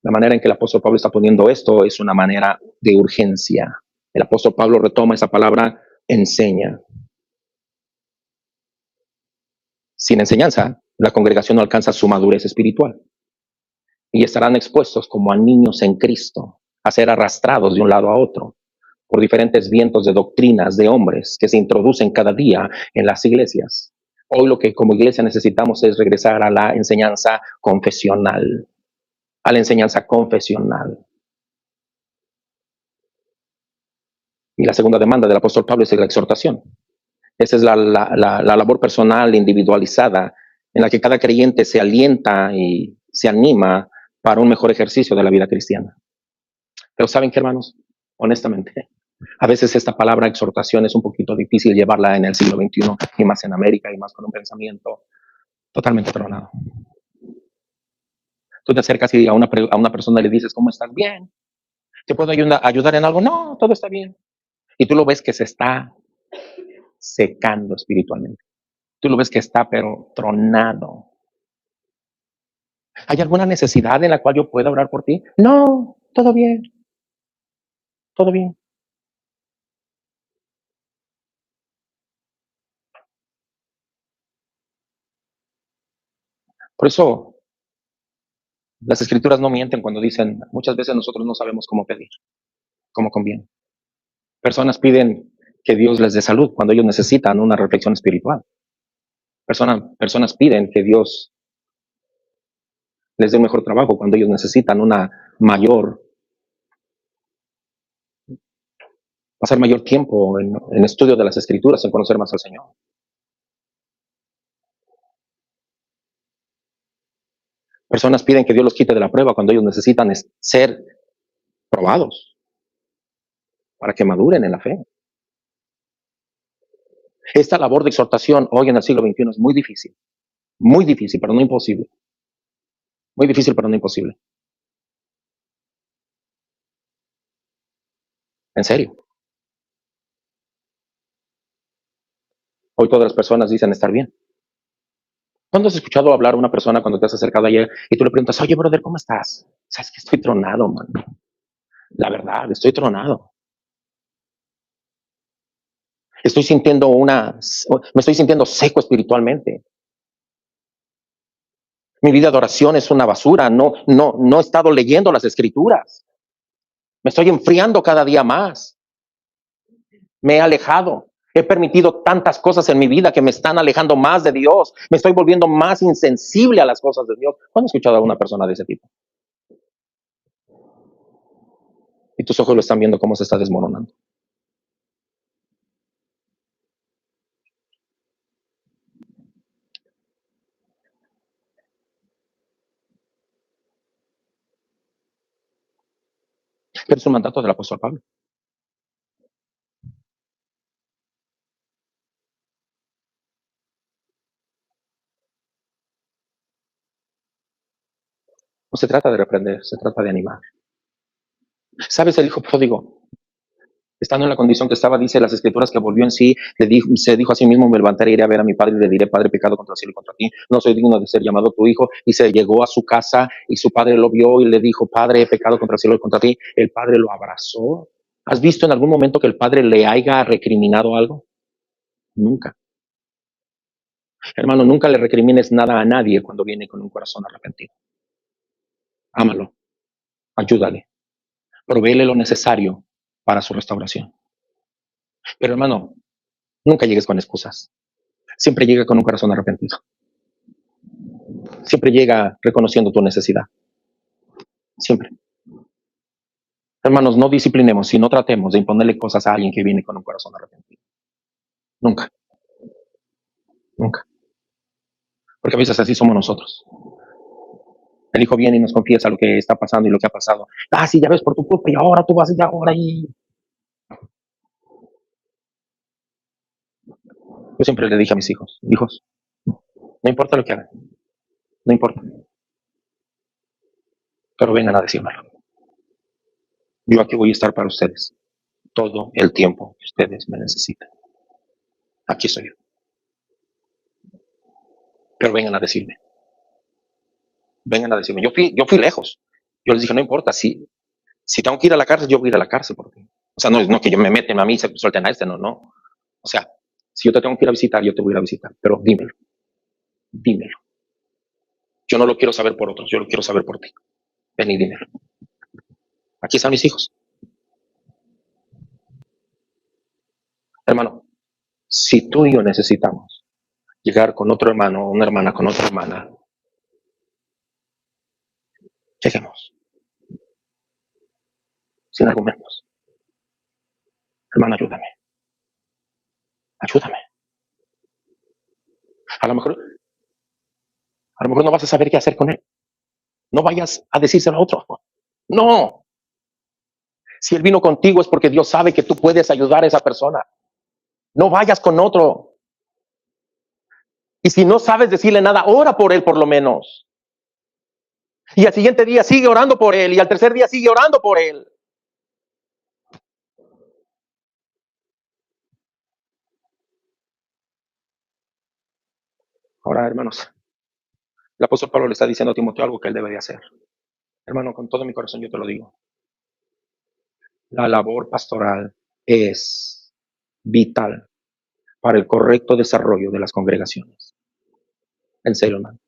La manera en que el apóstol Pablo está poniendo esto es una manera de urgencia. El apóstol Pablo retoma esa palabra, enseña. Sin enseñanza, la congregación no alcanza su madurez espiritual y estarán expuestos como a niños en Cristo, a ser arrastrados de un lado a otro por diferentes vientos de doctrinas de hombres que se introducen cada día en las iglesias. Hoy lo que como iglesia necesitamos es regresar a la enseñanza confesional, a la enseñanza confesional. Y la segunda demanda del apóstol Pablo es la exhortación. Esa es la labor personal individualizada en la que cada creyente se alienta y se anima para un mejor ejercicio de la vida cristiana. Pero ¿saben qué, hermanos? Honestamente, a veces esta palabra exhortación es un poquito difícil llevarla en el siglo XXI y más en América y más con un pensamiento totalmente tronado. Tú te acercas y a una persona le dices, ¿cómo estás? Bien. ¿Te puedo ayudar en algo? No, todo está bien. Y tú lo ves que se está secando espiritualmente. Tú lo ves que está pero tronado. ¿Hay alguna necesidad en la cual yo pueda orar por ti? No, todo bien. Todo bien. Por eso las escrituras no mienten cuando dicen, muchas veces nosotros no sabemos cómo pedir, cómo conviene. Personas piden que Dios les dé salud cuando ellos necesitan una reflexión espiritual. Personas piden que Dios les dé un mejor trabajo cuando ellos necesitan pasar mayor tiempo en estudio de las escrituras, en conocer más al Señor. Personas piden que Dios los quite de la prueba cuando ellos necesitan ser probados para que maduren en la fe. Esta labor de exhortación hoy en el siglo XXI es muy difícil, pero no imposible. Muy difícil, pero no imposible. En serio. Hoy todas las personas dicen estar bien. ¿Cuándo has escuchado hablar a una persona cuando te has acercado ayer y tú le preguntas, oye, brother, ¿cómo estás? Sabes que estoy tronado, man. La verdad, estoy tronado. Me estoy sintiendo seco espiritualmente. Mi vida de oración es una basura. No he estado leyendo las escrituras. Me estoy enfriando cada día más. Me he alejado. He permitido tantas cosas en mi vida que me están alejando más de Dios. Me estoy volviendo más insensible a las cosas de Dios. ¿Cuándo has escuchado a una persona de ese tipo? Y tus ojos lo están viendo cómo se está desmoronando. Pero es un mandato del apóstol Pablo. No se trata de reprender, se trata de animar. ¿Sabes? El hijo pródigo, estando en la condición que estaba, dice las escrituras, que volvió en sí, se dijo a sí mismo: me levantaré, iré a ver a mi padre y le diré: Padre, pecado contra el cielo y contra ti, no soy digno de ser llamado tu hijo. Y se llegó a su casa y su padre lo vio y le dijo: Padre, he pecado contra el cielo y contra ti. El padre lo abrazó. ¿Has visto en algún momento que el padre le haya recriminado algo? Nunca. Hermano, nunca le recrimines nada a nadie cuando viene con un corazón arrepentido. Ámalo, ayúdale, provéele lo necesario para su restauración. Pero hermano, nunca llegues con excusas. Siempre llega con un corazón arrepentido. Siempre llega reconociendo tu necesidad. Siempre. Hermanos, no disciplinemos y no tratemos de imponerle cosas a alguien que viene con un corazón arrepentido. Nunca, nunca. Porque a veces así somos nosotros. El hijo viene y nos confiesa lo que está pasando y lo que ha pasado. Ah, sí, ya ves, por tu culpa, y ahora tú vas y ahora y... Yo siempre le dije a mis hijos: hijos, no importa lo que hagan, no importa, pero vengan a decírmelo. Yo aquí voy a estar para ustedes todo el tiempo que ustedes me necesiten. Aquí estoy yo. Pero vengan a decirme. Vengan a decirme. Yo fui lejos. Yo les dije: no importa, si tengo que ir a la cárcel, yo voy a ir a la cárcel por ti. O sea, no que yo me meten a mí y se suelten a este, no. O sea, si yo te tengo que ir a visitar, yo te voy a ir a visitar. Pero dímelo. Dímelo. Yo no lo quiero saber por otros, yo lo quiero saber por ti. Ven y dímelo. Aquí están mis hijos. Hermano, si tú y yo necesitamos llegar con otro hermano o una hermana con otra hermana, lleguemos. Sin argumentos. Hermano, ayúdame. Ayúdame. A lo mejor no vas a saber qué hacer con él. No vayas a decírselo a otro. No. Si él vino contigo es porque Dios sabe que tú puedes ayudar a esa persona. No vayas con otro. Y si no sabes decirle nada, ora por él por lo menos. Y al siguiente día sigue orando por él. Y al tercer día sigue orando por él. Ahora, hermanos, el apóstol Pablo le está diciendo a Timoteo algo que él debe de hacer. Hermano, con todo mi corazón yo te lo digo. La labor pastoral es vital para el correcto desarrollo de las congregaciones. En serio, hermano.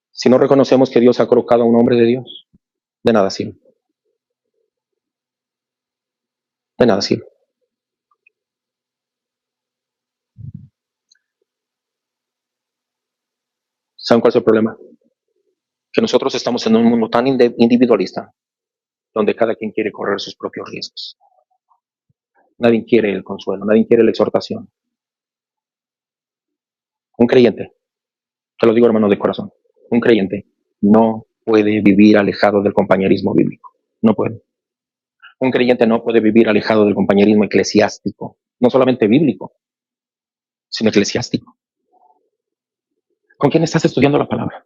Si no reconocemos que Dios ha colocado a un hombre de Dios, de nada sirve. De nada sirve. ¿Saben cuál es el problema? Que nosotros estamos en un mundo tan individualista, donde cada quien quiere correr sus propios riesgos. Nadie quiere el consuelo, nadie quiere la exhortación. Un creyente, te lo digo, hermano, de corazón, un creyente no puede vivir alejado del compañerismo bíblico. No puede. Un creyente no puede vivir alejado del compañerismo eclesiástico, no solamente bíblico, sino eclesiástico. ¿Con quién estás estudiando la palabra?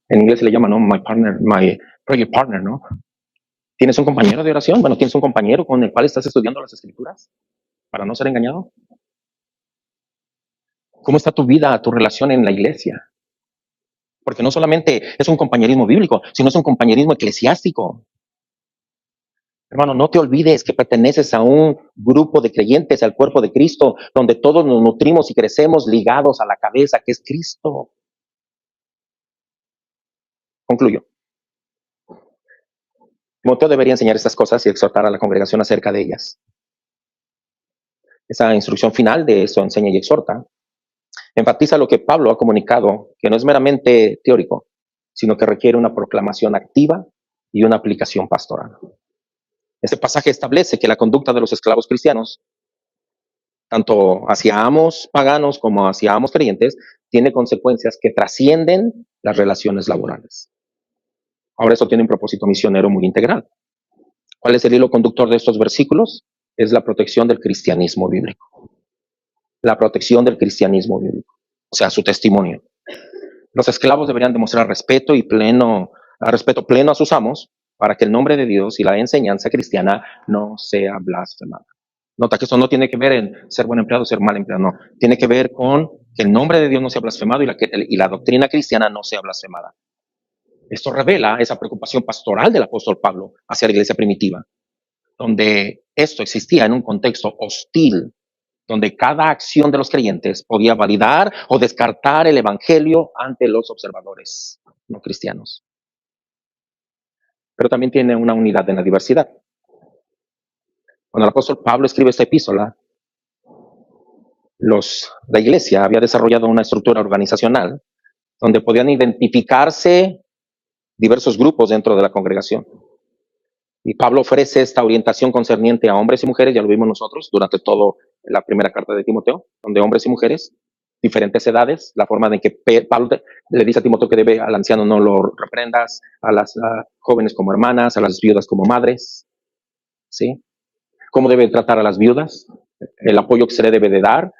En inglés se le llama, ¿no? My prayer partner, ¿no? ¿Tienes un compañero de oración? Bueno, ¿tienes un compañero con el cual estás estudiando las escrituras para no ser engañado? ¿Cómo está tu vida, tu relación en la iglesia? Porque no solamente es un compañerismo bíblico, sino es un compañerismo eclesiástico. Hermano, no te olvides que perteneces a un grupo de creyentes, al cuerpo de Cristo, donde todos nos nutrimos y crecemos ligados a la cabeza, que es Cristo. Concluyo. Timoteo debería enseñar estas cosas y exhortar a la congregación acerca de ellas. Esa instrucción final de esto enseña y exhorta enfatiza lo que Pablo ha comunicado, que no es meramente teórico, sino que requiere una proclamación activa y una aplicación pastoral. Este pasaje establece que la conducta de los esclavos cristianos, tanto hacia amos paganos como hacia amos creyentes, tiene consecuencias que trascienden las relaciones laborales. Ahora, eso tiene un propósito misionero muy integral. ¿Cuál es el hilo conductor de estos versículos? Es la protección del cristianismo bíblico. La protección del cristianismo bíblico, o sea, su testimonio. Los esclavos deberían demostrar respeto pleno a sus amos para que el nombre de Dios y la enseñanza cristiana no sea blasfemada. Nota que eso no tiene que ver en ser buen empleado o ser mal empleado, no. Tiene que ver con que el nombre de Dios no sea blasfemado y la doctrina cristiana no sea blasfemada. Esto revela esa preocupación pastoral del apóstol Pablo hacia la iglesia primitiva, donde esto existía en un contexto hostil, donde cada acción de los creyentes podía validar o descartar el evangelio ante los observadores no cristianos. Pero también tiene una unidad en la diversidad. Cuando el apóstol Pablo escribe esta epístola, la iglesia había desarrollado una estructura organizacional donde podían identificarse diversos grupos dentro de la congregación. Y Pablo ofrece esta orientación concerniente a hombres y mujeres, ya lo vimos nosotros durante toda la primera carta de Timoteo, donde hombres y mujeres, diferentes edades, la forma en que Pablo le dice a Timoteo que debe al anciano no lo reprendas, a las jóvenes como hermanas, a las viudas como madres, ¿sí? Cómo debe tratar a las viudas, el apoyo que se le debe de dar,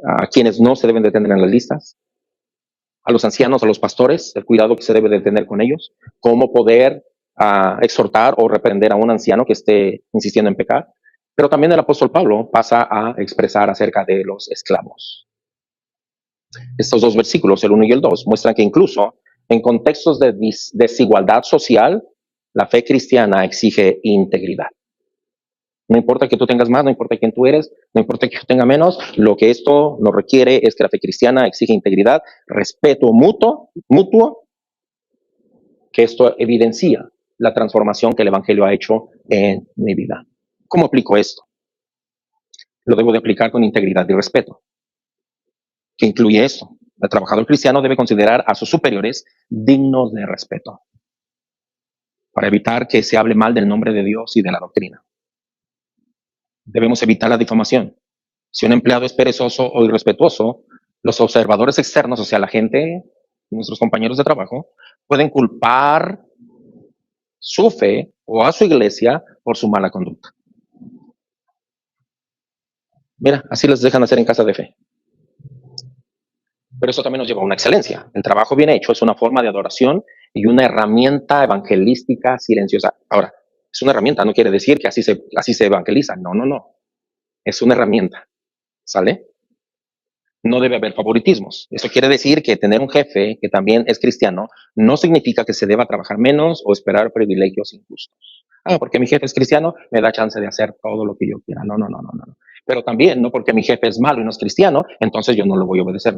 a quienes no se deben de tener en las listas, a los ancianos, a los pastores, el cuidado que se debe de tener con ellos, cómo poder exhortar o reprender a un anciano que esté insistiendo en pecar. Pero también el apóstol Pablo pasa a expresar acerca de los esclavos. Estos dos versículos, el 1 y el 2, muestran que incluso en contextos de desigualdad social, la fe cristiana exige integridad. No importa que tú tengas más, no importa quién tú eres, no importa que yo tenga menos, lo que esto nos requiere es que la fe cristiana exige integridad, respeto mutuo, que esto evidencia la transformación que el evangelio ha hecho en mi vida. ¿Cómo aplico esto? Lo debo de aplicar con integridad y respeto. ¿Qué incluye esto? El trabajador cristiano debe considerar a sus superiores dignos de respeto, para evitar que se hable mal del nombre de Dios y de la doctrina. Debemos evitar la difamación. Si un empleado es perezoso o irrespetuoso, los observadores externos, o sea, la gente, nuestros compañeros de trabajo, pueden culpar su fe o a su iglesia por su mala conducta. Mira, así les dejan hacer en casa de fe. Pero eso también nos lleva a una excelencia. El trabajo bien hecho es una forma de adoración y una herramienta evangelística silenciosa. Ahora, es una herramienta, no quiere decir que así se evangeliza. No. Es una herramienta. ¿Sale? No debe haber favoritismos. Eso quiere decir que tener un jefe que también es cristiano no significa que se deba trabajar menos o esperar privilegios injustos. Porque mi jefe es cristiano, me da chance de hacer todo lo que yo quiera. No. Pero también, no porque mi jefe es malo y no es cristiano, entonces yo no lo voy a obedecer.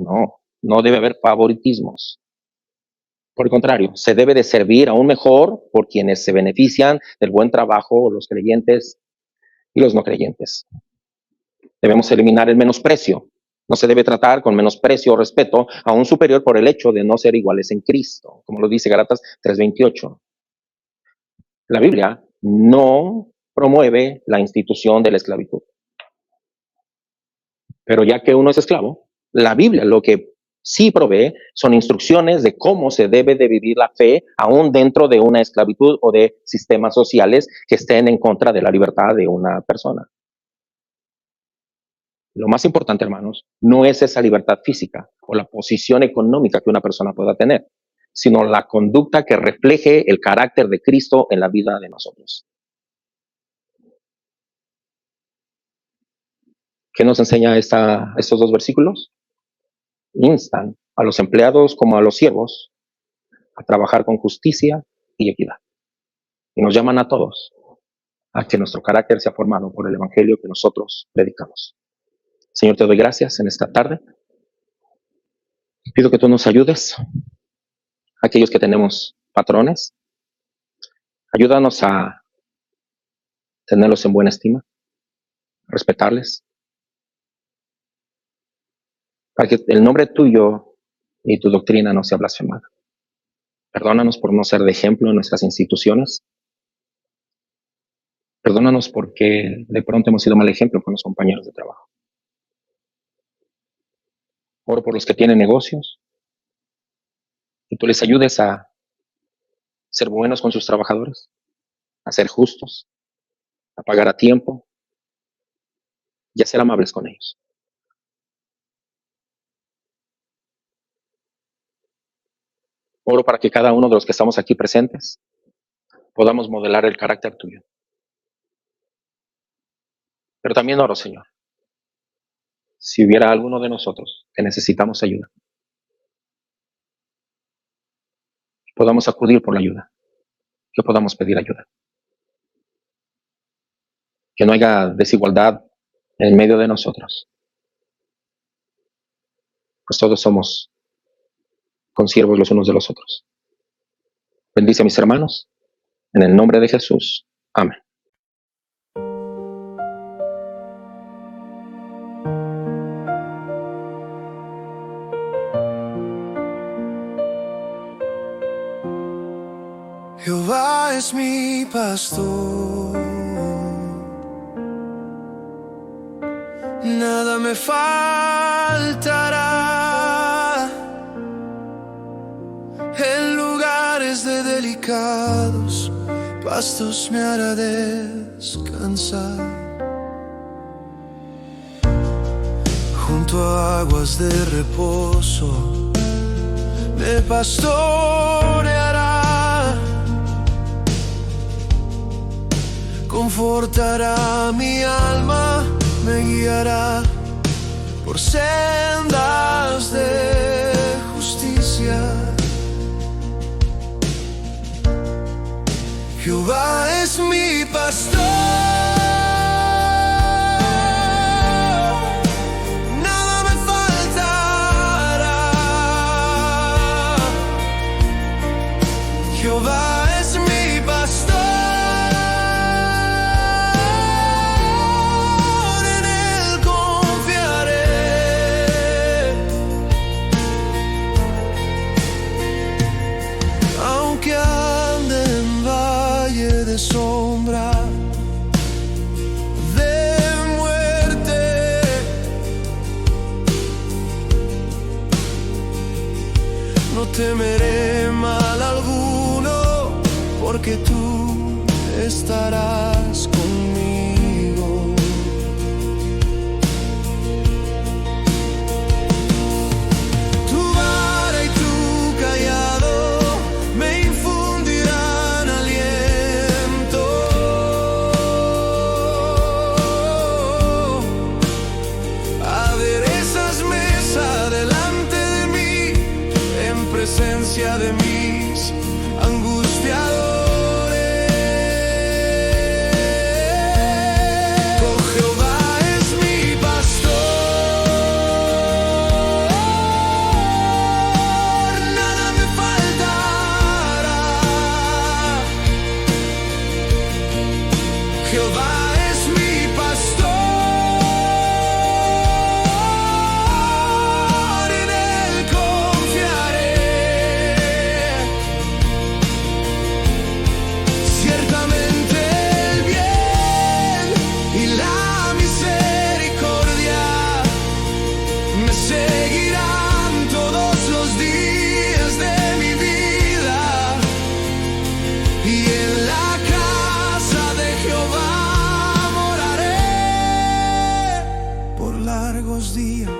No debe haber favoritismos. Por el contrario, se debe de servir aún mejor por quienes se benefician del buen trabajo, los creyentes y los no creyentes. Debemos eliminar el menosprecio. No se debe tratar con menosprecio o respeto a un superior por el hecho de no ser iguales en Cristo, como lo dice Gálatas 3:28. La Biblia no promueve la institución de la esclavitud. Pero ya que uno es esclavo, la Biblia lo que sí provee son instrucciones de cómo se debe de vivir la fe aún dentro de una esclavitud o de sistemas sociales que estén en contra de la libertad de una persona. Lo más importante, hermanos, no es esa libertad física o la posición económica que una persona pueda tener, sino la conducta que refleje el carácter de Cristo en la vida de nosotros. ¿Qué nos enseña estos dos versículos? Instan a los empleados como a los siervos a trabajar con justicia y equidad. Y nos llaman a todos a que nuestro carácter sea formado por el evangelio que nosotros predicamos. Señor, te doy gracias en esta tarde. Pido que tú nos ayudes, aquellos que tenemos patrones. Ayúdanos a tenerlos en buena estima, respetarles, para que el nombre tuyo y tu doctrina no sea blasfemada. Perdónanos por no ser de ejemplo en nuestras instituciones. Perdónanos porque de pronto hemos sido mal ejemplo con los compañeros de trabajo. Oro por los que tienen negocios, que tú les ayudes a ser buenos con sus trabajadores, a ser justos, a pagar a tiempo y a ser amables con ellos. Oro para que cada uno de los que estamos aquí presentes podamos modelar el carácter tuyo. Pero también oro, Señor, si hubiera alguno de nosotros que necesitamos ayuda, podamos acudir por la ayuda, que podamos pedir ayuda. Que no haya desigualdad en medio de nosotros, pues todos somos consiervos los unos de los otros. Bendice a mis hermanos, en el nombre de Jesús. Amén. Jehová es mi pastor, nada me faltará. En lugares de delicados pastos me hará descansar. Junto a aguas de reposo me pastoreará. Confortará mi alma, me guiará por sendas de justicia. Jehová es mi pastor, nada me faltará. Jehová es mi pastor, en él confiaré. Aunque ande en valle de sombra de muerte, no temeré mal alguno, porque tú estarás conmigo. Tu vara y tu cayado me infundirán aliento. Aderezas mesa delante de mí, en presencia de mis angustiadores. Oh, Jehová es mi pastor, nada me faltará. Jehová es mi pastor, en él confiaré. Ciertamente el bien y la misericordia me seguirán todos los días de mi vida, y en la casa de Jehová moraré por largos días.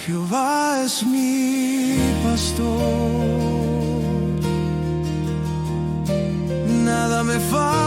Jehová es mi pastor, nada me falta.